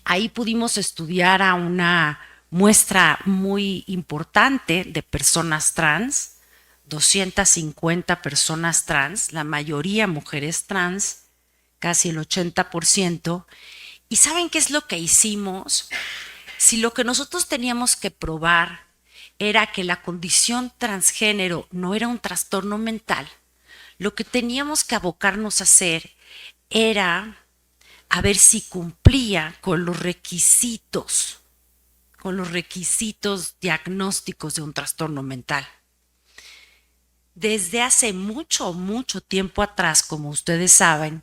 Ahí pudimos estudiar a una muestra muy importante de personas trans, 250 personas trans, la mayoría mujeres trans, casi el 80%. ¿Y saben qué es lo que hicimos? Si lo que nosotros teníamos que probar era que la condición transgénero no era un trastorno mental, lo que teníamos que abocarnos a hacer era a ver si cumplía con los requisitos diagnósticos de un trastorno mental. Desde hace mucho tiempo atrás, como ustedes saben,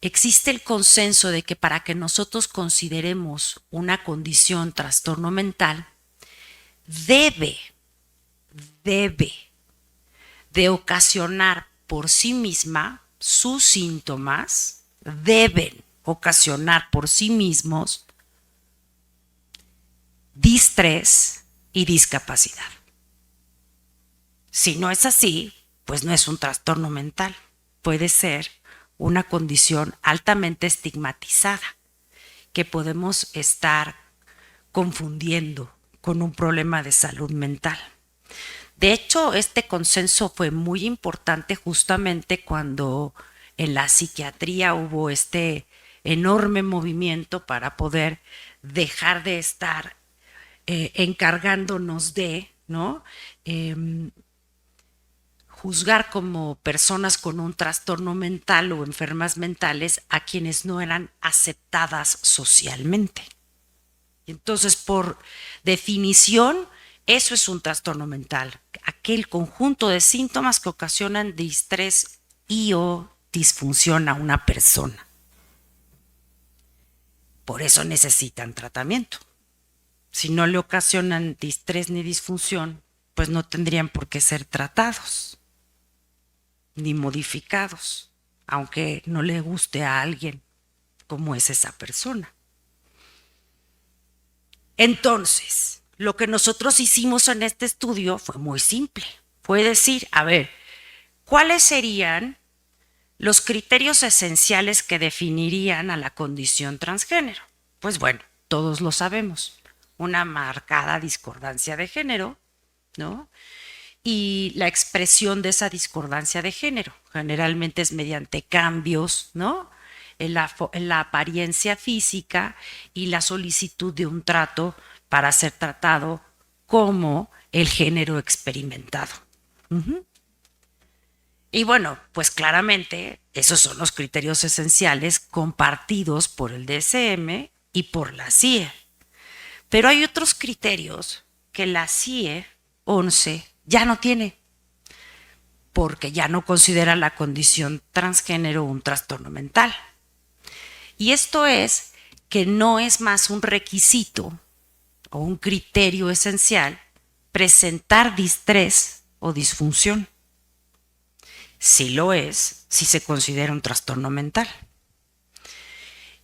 existe el consenso de que para que nosotros consideremos una condición trastorno mental, debe de ocasionar por sí misma, sus síntomas deben ocasionar por sí mismos distrés y discapacidad. Si no es así, pues no es un trastorno mental, puede ser una condición altamente estigmatizada que podemos estar confundiendo con un problema de salud mental. De hecho, este consenso fue muy importante justamente cuando en la psiquiatría hubo este enorme movimiento para poder dejar de estar encargándonos de, ¿no? juzgar como personas con un trastorno mental o enfermas mentales a quienes no eran aceptadas socialmente. Entonces, por definición, eso es un trastorno mental, aquel conjunto de síntomas que ocasionan distrés y o disfunción a una persona. Por eso necesitan tratamiento. Si no le ocasionan distrés ni disfunción, pues no tendrían por qué ser tratados ni modificados, aunque no le guste a alguien como es esa persona. Entonces, lo que nosotros hicimos en este estudio fue muy simple. Fue decir, a ver, ¿cuáles serían los criterios esenciales que definirían a la condición transgénero? Pues bueno, todos lo sabemos. Una marcada discordancia de género, ¿no? Y la expresión de esa discordancia de género generalmente es mediante cambios, ¿no? En la apariencia física y la solicitud de un trato para ser tratado como el género experimentado. Y bueno, pues claramente esos son los criterios esenciales compartidos por el DSM y por la CIE. Pero hay otros criterios que la CIE 11 ya no tiene, porque ya no considera la condición transgénero un trastorno mental. Y esto es que no es más un requisito o un criterio esencial presentar distrés o disfunción. Sí lo es si se considera un trastorno mental.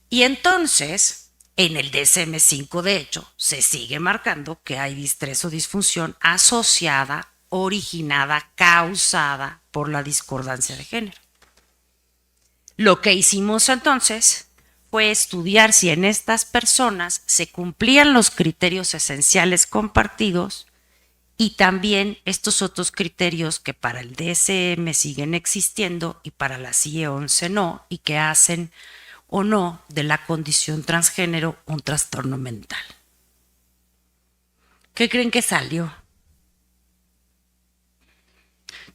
Y entonces, en el DSM-5, de hecho, se sigue marcando que hay distrés o disfunción asociada, originada, causada por la discordancia de género. Lo que hicimos entonces fue estudiar si en estas personas se cumplían los criterios esenciales compartidos y también estos otros criterios que para el DSM siguen existiendo y para la CIE 11 no, y que hacen o no de la condición transgénero un trastorno mental. ¿Qué creen que salió?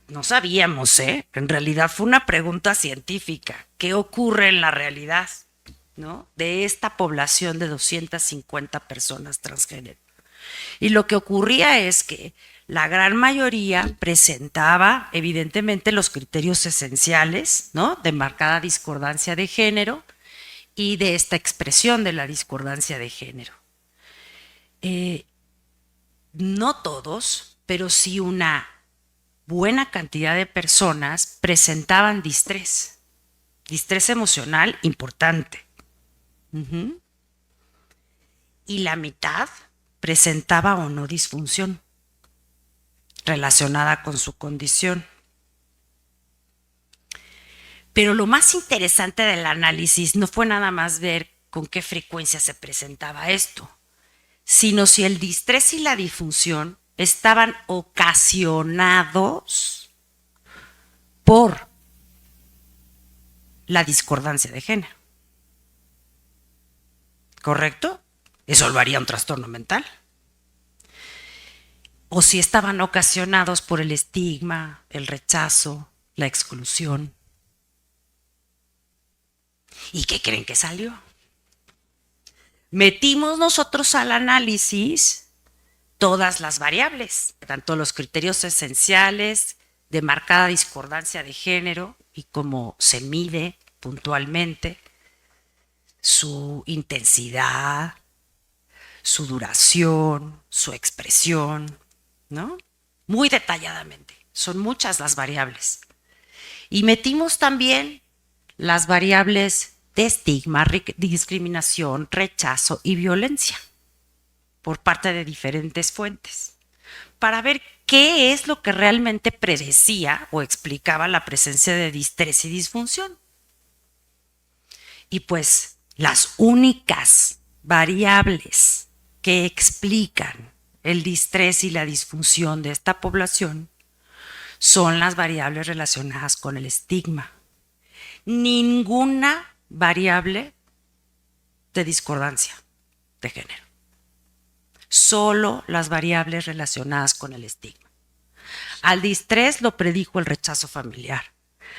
No sabíamos, ¿eh? En realidad fue una pregunta científica. ¿Qué ocurre en la realidad, ¿no? De esta población de 250 personas transgénero? Y lo que ocurría es que la gran mayoría presentaba evidentemente los criterios esenciales, ¿no? De marcada discordancia de género y de esta expresión de la discordancia de género. No todos, pero sí una buena cantidad de personas presentaban distrés emocional importante. Y la mitad presentaba o no disfunción relacionada con su condición. Pero lo más interesante del análisis no fue nada más ver con qué frecuencia se presentaba esto, sino si el distrés y la disfunción estaban ocasionados por la discordancia de género. ¿Correcto? Eso lo haría un trastorno mental. O si estaban ocasionados por el estigma, el rechazo, la exclusión. ¿Y qué creen que salió? Metimos nosotros al análisis todas las variables, tanto los criterios esenciales de marcada discordancia de género y cómo se mide puntualmente su intensidad, su duración, su expresión, ¿no? Muy detalladamente. Son muchas las variables. Y metimos también las variables de estigma, discriminación, rechazo y violencia por parte de diferentes fuentes para ver qué es lo que realmente predecía o explicaba la presencia de distrés y disfunción. Y pues las únicas variables que explican el distrés y la disfunción de esta población son las variables relacionadas con el estigma. Ninguna variable de discordancia de género. Solo las variables relacionadas con el estigma. Al distrés lo predijo el rechazo familiar.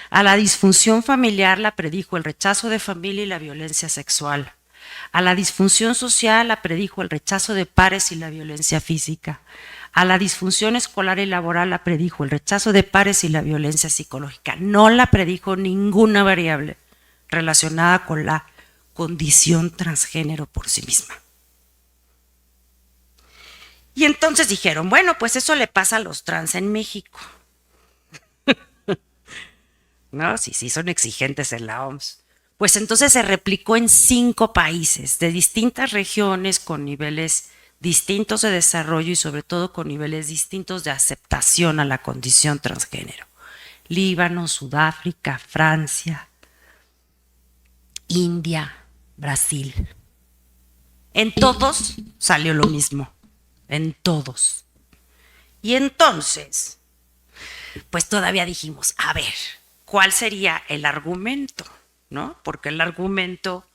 A la disfunción familiar la predijo el rechazo de familia y la violencia sexual. A la disfunción social la predijo el rechazo de pares y la violencia física. A la disfunción escolar y laboral la predijo el rechazo de pares y la violencia psicológica. No la predijo ninguna variable relacionada con la condición transgénero por sí misma. Y entonces dijeron, bueno, pues eso le pasa a los trans en México. No, sí, son exigentes en la OMS. Pues entonces se replicó en 5 países de distintas regiones con niveles distintos de desarrollo y sobre todo con niveles distintos de aceptación a la condición transgénero. Líbano, Sudáfrica, Francia, India, Brasil. En todos salió lo mismo, en todos. Y entonces, pues todavía dijimos, a ver, ¿cuál sería el argumento? ¿No? Porque el argumento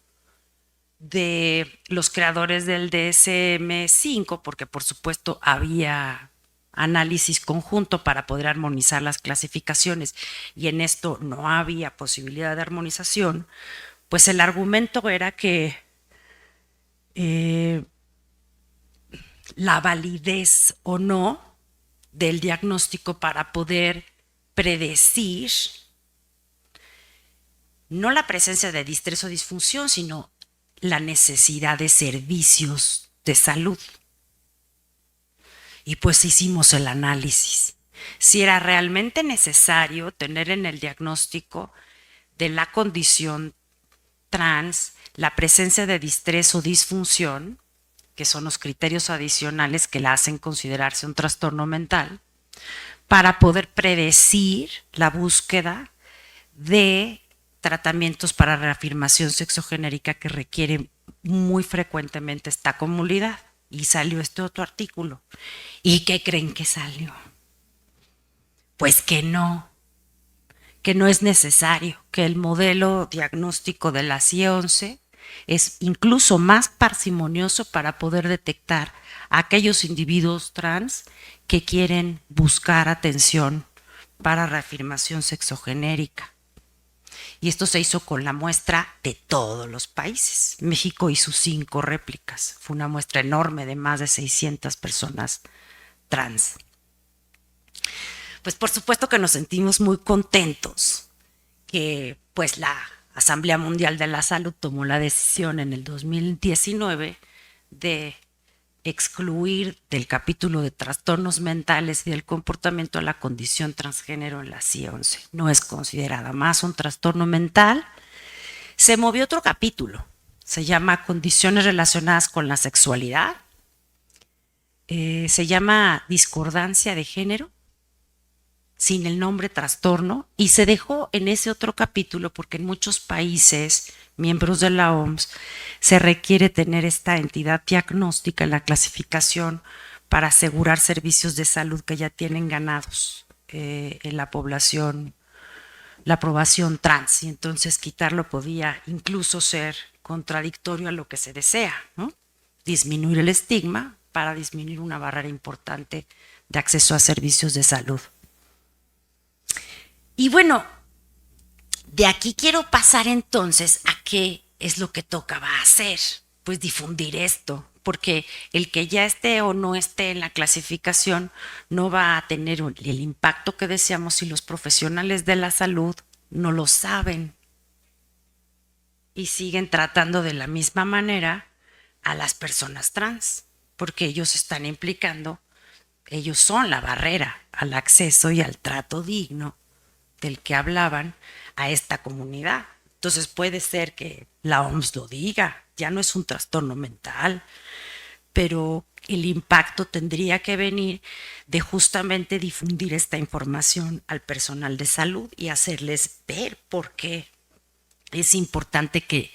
de los creadores del DSM-5, porque por supuesto había análisis conjunto para poder armonizar las clasificaciones y en esto no había posibilidad de armonización, pues el argumento era que la validez o no del diagnóstico para poder predecir no la presencia de distrés o disfunción, sino la necesidad de servicios de salud. Y pues hicimos el análisis. Si era realmente necesario tener en el diagnóstico de la condición trans la presencia de distrés o disfunción, que son los criterios adicionales que la hacen considerarse un trastorno mental, para poder predecir la búsqueda de tratamientos para reafirmación sexogenérica que requieren muy frecuentemente esta comunidad. Y salió este otro artículo. ¿Y qué creen que salió? Pues que no es necesario, que el modelo diagnóstico de la CIE-11 es incluso más parsimonioso para poder detectar a aquellos individuos trans que quieren buscar atención para reafirmación sexogenérica. Y esto se hizo con la muestra de todos los países. México hizo 5 réplicas. Fue una muestra enorme de más de 600 personas trans. Pues por supuesto que nos sentimos muy contentos que pues la Asamblea Mundial de la Salud tomó la decisión en el 2019 de excluir del capítulo de trastornos mentales y del comportamiento la condición transgénero en la CIE-11. No es considerada más un trastorno mental. Se movió otro capítulo, se llama condiciones relacionadas con la sexualidad, se llama discordancia de género, sin el nombre trastorno, y se dejó en ese otro capítulo porque en muchos países miembros de la OMS se requiere tener esta entidad diagnóstica en la clasificación para asegurar servicios de salud que ya tienen ganados en la población la aprobación trans, y entonces quitarlo podía incluso ser contradictorio a lo que se desea, ¿no? Disminuir el estigma para disminuir una barrera importante de acceso a servicios de salud. Y bueno, de aquí quiero pasar entonces a qué es lo que tocaba hacer, pues difundir esto, porque el que ya esté o no esté en la clasificación no va a tener el impacto que deseamos si los profesionales de la salud no lo saben y siguen tratando de la misma manera a las personas trans, porque ellos están implicando, ellos son la barrera al acceso y al trato digno del que hablaban a esta comunidad. Entonces puede ser que la OMS lo diga, ya no es un trastorno mental, pero el impacto tendría que venir de justamente difundir esta información al personal de salud y hacerles ver por qué es importante que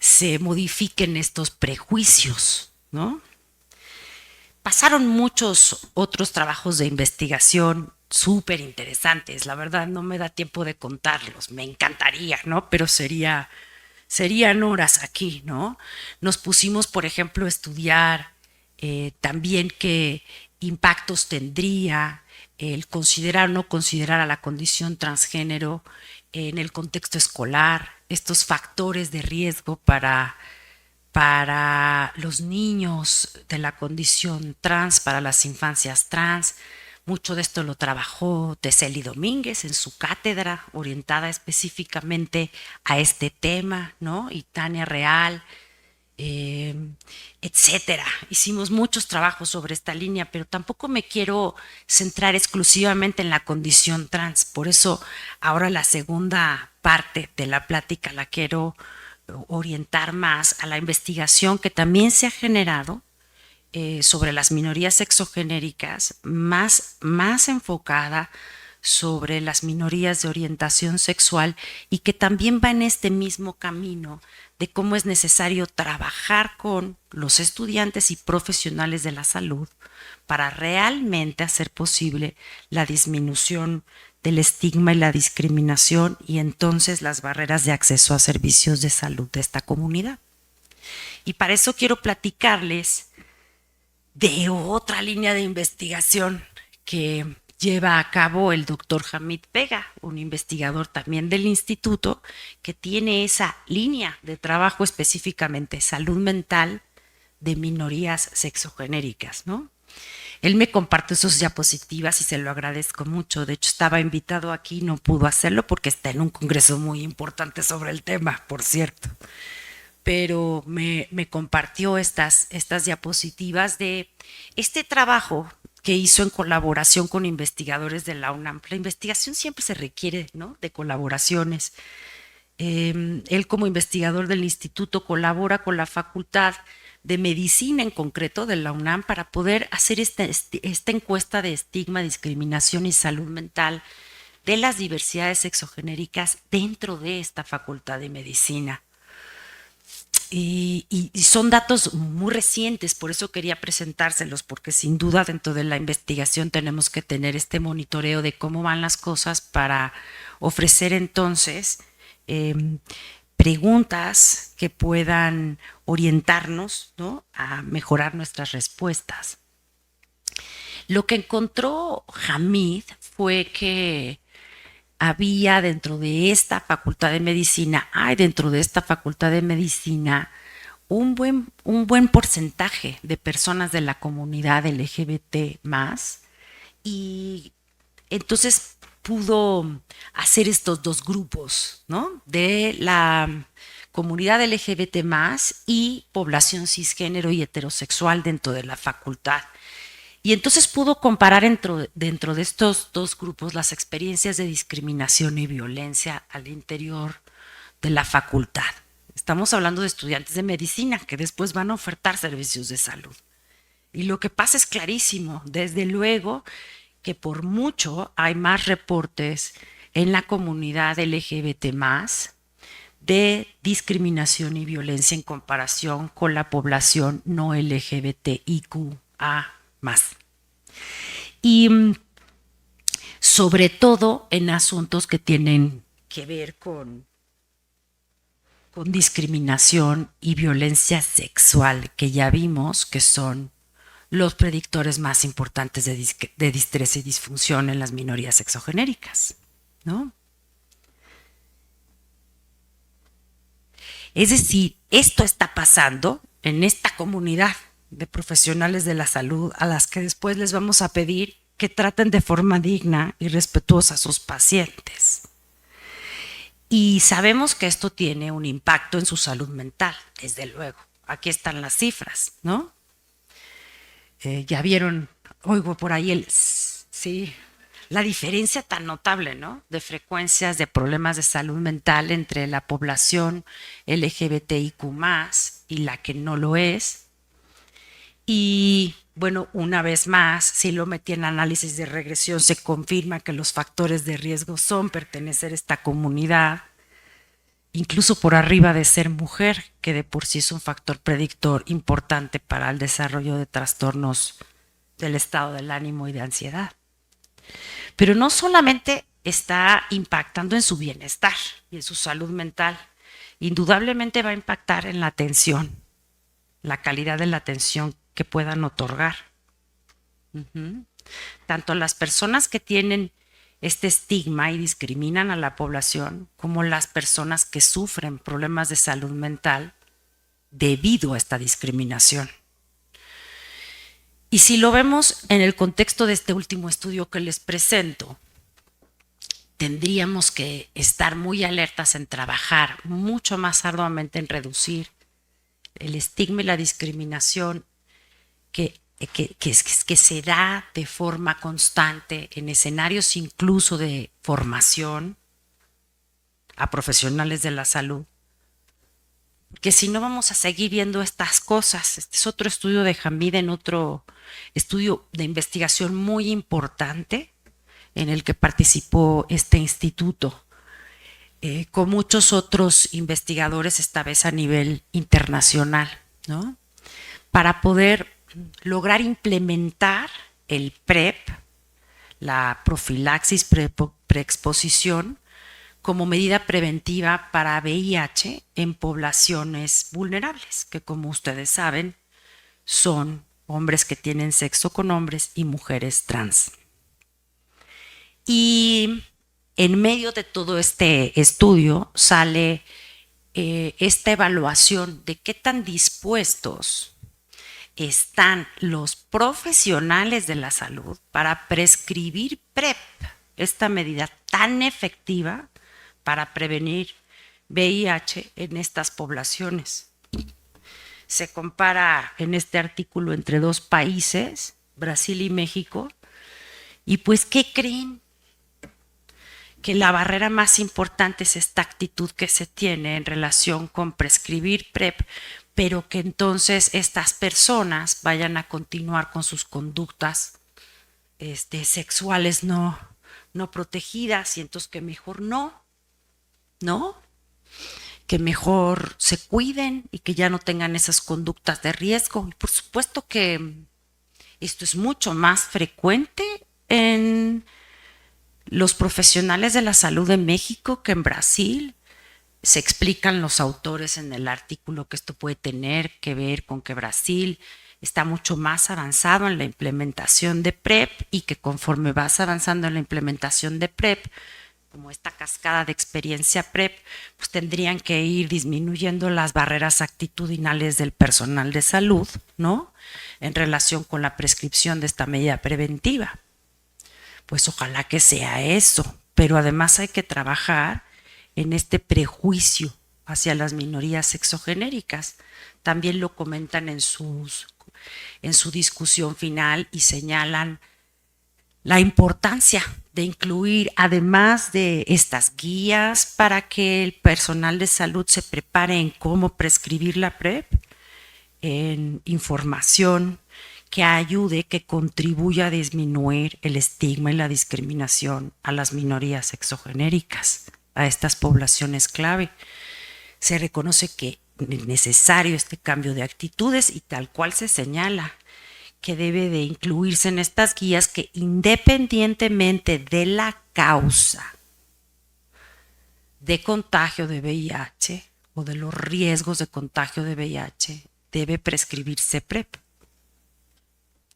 se modifiquen estos prejuicios, ¿no? Pasaron muchos otros trabajos de investigación súper interesantes. La verdad no me da tiempo de contarlos. Me encantaría, ¿no? Pero serían horas aquí, ¿no? Nos pusimos, por ejemplo, a estudiar también qué impactos tendría el considerar o no considerar a la condición transgénero en el contexto escolar, estos factores de riesgo para los niños de la condición trans, para las infancias trans. Mucho de esto lo trabajó Teseli Domínguez en su cátedra orientada específicamente a este tema, ¿no? Y Tania Real, etcétera. Hicimos muchos trabajos sobre esta línea, pero tampoco me quiero centrar exclusivamente en la condición trans. Por eso ahora la segunda parte de la plática la quiero orientar más a la investigación que también se ha generado sobre las minorías sexogenéricas, más enfocada sobre las minorías de orientación sexual y que también va en este mismo camino de cómo es necesario trabajar con los estudiantes y profesionales de la salud para realmente hacer posible la disminución del estigma y la discriminación y entonces las barreras de acceso a servicios de salud de esta comunidad. Y para eso quiero platicarles de otra línea de investigación que lleva a cabo el doctor Hamid Vega, un investigador también del instituto, que tiene esa línea de trabajo específicamente salud mental de minorías sexogenéricas, ¿no? Él me compartió sus diapositivas y se lo agradezco mucho. De hecho, estaba invitado aquí, no pudo hacerlo porque está en un congreso muy importante sobre el tema, por cierto. Pero me compartió estas diapositivas de este trabajo que hizo en colaboración con investigadores de la UNAM. La investigación siempre se requiere, ¿no?, de colaboraciones. Él como investigador del instituto colabora con la Facultad de Medicina en concreto de la UNAM para poder hacer esta encuesta de estigma, discriminación y salud mental de las diversidades sexogenéricas dentro de esta Facultad de Medicina. Y son datos muy recientes, por eso quería presentárselos, porque sin duda dentro de la investigación tenemos que tener este monitoreo de cómo van las cosas para ofrecer entonces preguntas que puedan orientarnos, ¿no?, a mejorar nuestras respuestas. Lo que encontró Hamid fue que había dentro de esta Facultad de Medicina, un buen porcentaje de personas de la comunidad LGBT+, y entonces pudo hacer estos dos grupos, ¿no?, de la comunidad LGBT+ y población cisgénero y heterosexual dentro de la facultad. Y entonces pudo comparar dentro de estos dos grupos las experiencias de discriminación y violencia al interior de la facultad. Estamos hablando de estudiantes de medicina que después van a ofertar servicios de salud. Y lo que pasa es clarísimo, desde luego que por mucho hay más reportes en la comunidad LGBT+ de discriminación y violencia en comparación con la población no LGBTIQA+. Y sobre todo en asuntos que tienen que ver con discriminación y violencia sexual, que ya vimos que son los predictores más importantes de distrés y disfunción en las minorías sexogenéricas, ¿no? Es decir, esto está pasando en esta comunidad de profesionales de la salud a las que después les vamos a pedir que traten de forma digna y respetuosa a sus pacientes. Y sabemos que esto tiene un impacto en su salud mental, desde luego. Aquí están las cifras, ¿no? Ya vieron, oigo por ahí la diferencia tan notable, ¿no?, de frecuencias de problemas de salud mental entre la población LGBTIQ+ y la que no lo es. Y bueno, una vez más, si lo metí en análisis de regresión, se confirma que los factores de riesgo son pertenecer a esta comunidad, incluso por arriba de ser mujer, que de por sí es un factor predictor importante para el desarrollo de trastornos del estado del ánimo y de ansiedad. Pero no solamente está impactando en su bienestar y en su salud mental, indudablemente va a impactar en la atención, la calidad de la atención que puedan otorgar. tanto las personas que tienen este estigma y discriminan a la población, como las personas que sufren problemas de salud mental debido a esta discriminación. Y si lo vemos en el contexto de este último estudio que les presento, tendríamos que estar muy alertas en trabajar mucho más arduamente en reducir el estigma y la discriminación que se da de forma constante en escenarios incluso de formación a profesionales de la salud. Que si no vamos a seguir viendo estas cosas. Este es otro estudio de Hamid, en otro estudio de investigación muy importante en el que participó este instituto, con muchos otros investigadores, esta vez a nivel internacional, ¿no? Para poder lograr implementar el PrEP, la profilaxis preexposición, como medida preventiva para VIH en poblaciones vulnerables, que como ustedes saben, son hombres que tienen sexo con hombres y mujeres trans. Y en medio de todo este estudio sale esta evaluación de qué tan dispuestos están los profesionales de la salud para prescribir PrEP, esta medida tan efectiva para prevenir VIH en estas poblaciones. Se compara en este artículo entre dos países, Brasil y México, y pues, ¿qué creen? Que la barrera más importante es esta actitud que se tiene en relación con prescribir PrEP, pero que entonces estas personas vayan a continuar con sus conductas sexuales no protegidas, y entonces que mejor no, que mejor se cuiden y que ya no tengan esas conductas de riesgo. Y por supuesto que esto es mucho más frecuente en los profesionales de la salud de México que en Brasil. Se explican los autores en el artículo que esto puede tener que ver con que Brasil está mucho más avanzado en la implementación de PrEP, y que conforme vas avanzando en la implementación de PrEP, como esta cascada de experiencia PrEP, pues tendrían que ir disminuyendo las barreras actitudinales del personal de salud, ¿no? En relación con la prescripción de esta medida preventiva. Pues ojalá que sea eso, pero además hay que trabajar en este prejuicio hacia las minorías sexogenéricas. También lo comentan en su discusión final y señalan la importancia de incluir, además de estas guías para que el personal de salud se prepare en cómo prescribir la PrEP, en información que ayude, que contribuya a disminuir el estigma y la discriminación a las minorías sexogenéricas, a estas poblaciones clave. Se reconoce que es necesario este cambio de actitudes, y tal cual se señala que debe de incluirse en estas guías que, independientemente de la causa de contagio de VIH o de los riesgos de contagio de VIH, debe prescribirse PrEP,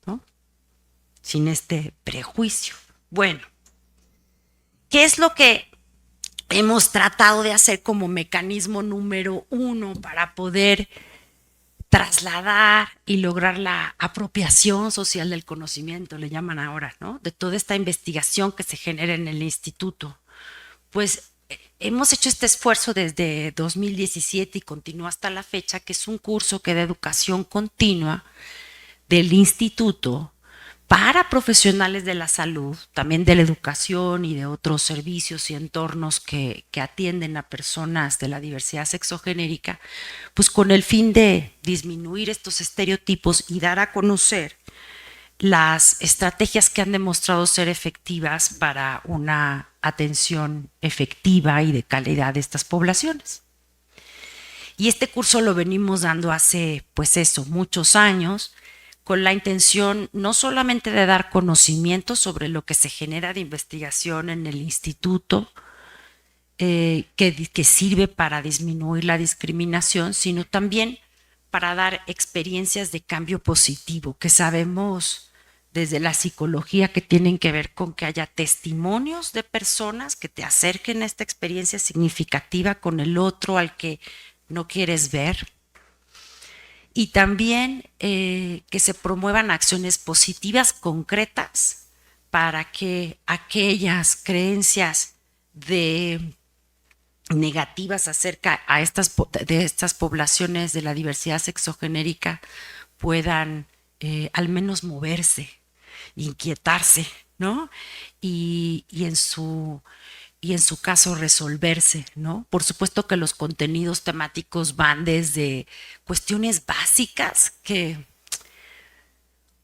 ¿no? Sin este prejuicio. Bueno, ¿qué es lo que hemos tratado de hacer como mecanismo número 1 para poder trasladar y lograr la apropiación social del conocimiento, le llaman ahora, ¿no? De toda esta investigación que se genera en el instituto? Pues hemos hecho este esfuerzo desde 2017 y continúa hasta la fecha, que es un curso que da educación continua del instituto para profesionales de la salud, también de la educación y de otros servicios y entornos que atienden a personas de la diversidad sexogenérica, pues con el fin de disminuir estos estereotipos y dar a conocer las estrategias que han demostrado ser efectivas para una atención efectiva y de calidad de estas poblaciones. Y este curso lo venimos dando hace, pues eso, muchos años, con la intención no solamente de dar conocimiento sobre lo que se genera de investigación en el instituto, que sirve para disminuir la discriminación, sino también para dar experiencias de cambio positivo, que sabemos desde la psicología que tienen que ver con que haya testimonios de personas que te acerquen a esta experiencia significativa con el otro al que no quieres ver. Y también que se promuevan acciones positivas concretas para que aquellas creencias negativas acerca de estas poblaciones de la diversidad sexogenérica puedan al menos moverse, inquietarse, ¿no? Y en su caso resolverse, ¿no? Por supuesto que los contenidos temáticos van desde cuestiones básicas que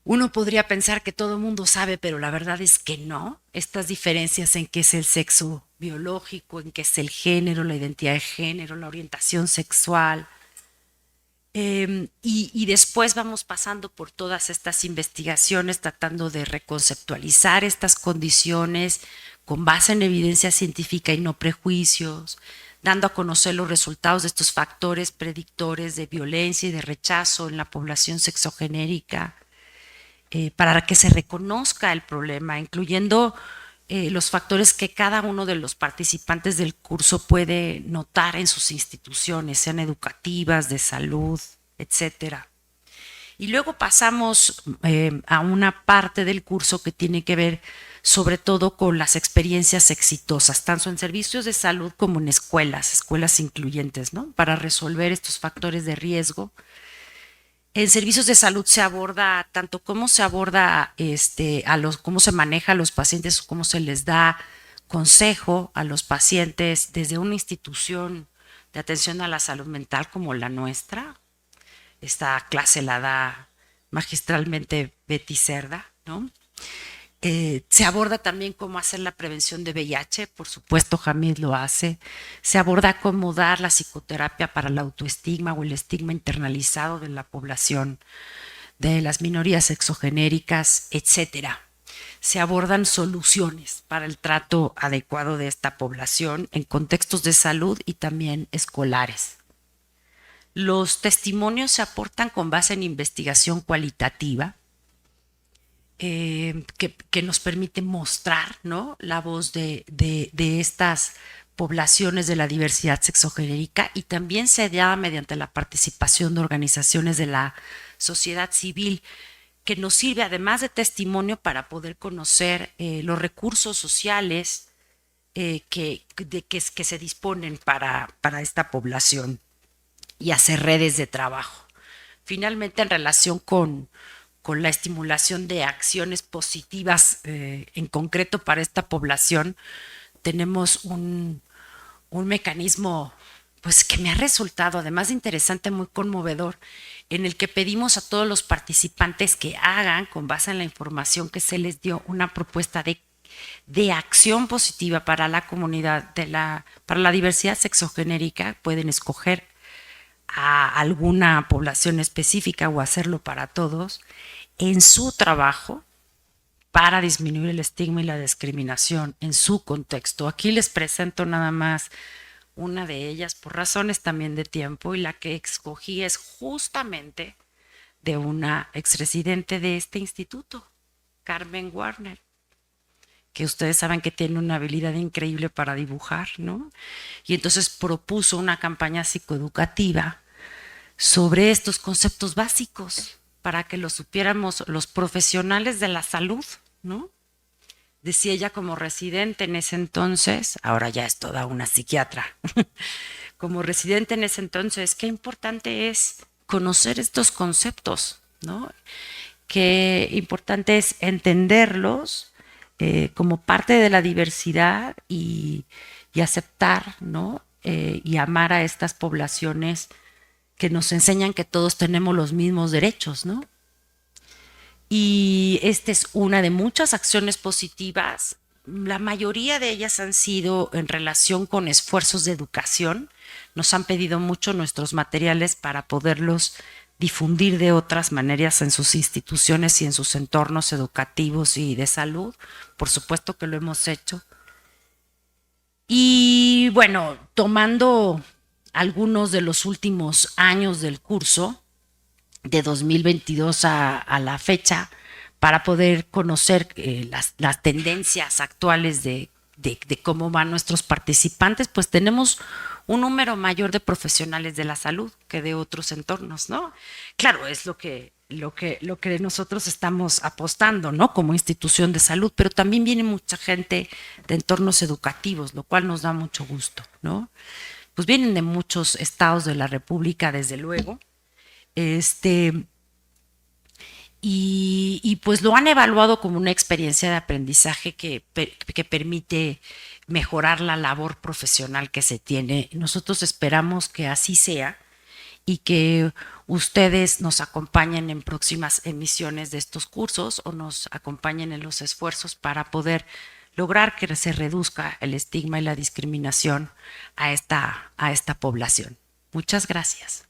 uno podría pensar que todo el mundo sabe, pero la verdad es que no. Estas diferencias en qué es el sexo biológico, en qué es el género, la identidad de género, la orientación sexual. Y después vamos pasando por todas estas investigaciones tratando de reconceptualizar estas condiciones con base en evidencia científica y no prejuicios, dando a conocer los resultados de estos factores predictores de violencia y de rechazo en la población sexogenérica, para que se reconozca el problema, incluyendo los factores que cada uno de los participantes del curso puede notar en sus instituciones, sean educativas, de salud, etcétera. Y luego pasamos a una parte del curso que tiene que ver sobre todo con las experiencias exitosas, tanto en servicios de salud como en escuelas incluyentes, ¿no? Para resolver estos factores de riesgo. En servicios de salud se aborda tanto cómo se aborda cómo se maneja a los pacientes, cómo se les da consejo a los pacientes desde una institución de atención a la salud mental como la nuestra. Esta clase la da magistralmente Betty Cerda, ¿no? Se aborda también cómo hacer la prevención de VIH, por supuesto Hamid lo hace. Se aborda cómo dar la psicoterapia para el autoestigma o el estigma internalizado de la población, de las minorías sexogenéricas, etcétera. Se abordan soluciones para el trato adecuado de esta población en contextos de salud y también escolares. Los testimonios se aportan con base en investigación cualitativa, que nos permite mostrar, ¿no?, la voz de estas poblaciones de la diversidad sexogenérica, y también se da mediante la participación de organizaciones de la sociedad civil, que nos sirve además de testimonio para poder conocer los recursos sociales que se disponen para esta población y hacer redes de trabajo. Finalmente, en relación con la estimulación de acciones positivas en concreto para esta población, tenemos un mecanismo pues que me ha resultado, además de interesante, muy conmovedor, en el que pedimos a todos los participantes que hagan, con base en la información que se les dio, una propuesta de acción positiva para la comunidad, para la diversidad sexogenérica. Pueden escoger a alguna población específica o hacerlo para todos, en su trabajo para disminuir el estigma y la discriminación en su contexto. Aquí les presento nada más una de ellas por razones también de tiempo, y la que escogí es justamente de una exresidente de este instituto, Carmen Warner, que ustedes saben que tiene una habilidad increíble para dibujar, ¿no? Y entonces propuso una campaña psicoeducativa sobre estos conceptos básicos para que lo supiéramos los profesionales de la salud, ¿no? Decía ella, como residente en ese entonces, ahora ya es toda una psiquiatra, como residente en ese entonces, qué importante es conocer estos conceptos, ¿no? Qué importante es entenderlos como parte de la diversidad y aceptar, ¿no? Y amar a estas poblaciones que nos enseñan que todos tenemos los mismos derechos, ¿no? Y esta es una de muchas acciones positivas. La mayoría de ellas han sido en relación con esfuerzos de educación. Nos han pedido mucho nuestros materiales para poderlos difundir de otras maneras en sus instituciones y en sus entornos educativos y de salud. Por supuesto que lo hemos hecho. Y bueno, tomando algunos de los últimos años del curso, de 2022 a la fecha, para poder conocer las tendencias actuales de cómo van nuestros participantes, pues tenemos un número mayor de profesionales de la salud que de otros entornos, ¿no? Claro, es lo que nosotros estamos apostando, ¿no? Como institución de salud, pero también viene mucha gente de entornos educativos, lo cual nos da mucho gusto, ¿no? Pues vienen de muchos estados de la República, desde luego. Y pues lo han evaluado como una experiencia de aprendizaje que permite mejorar la labor profesional que se tiene. Nosotros esperamos que así sea y que ustedes nos acompañen en próximas emisiones de estos cursos o nos acompañen en los esfuerzos para poder lograr que se reduzca el estigma y la discriminación a esta población. Muchas gracias.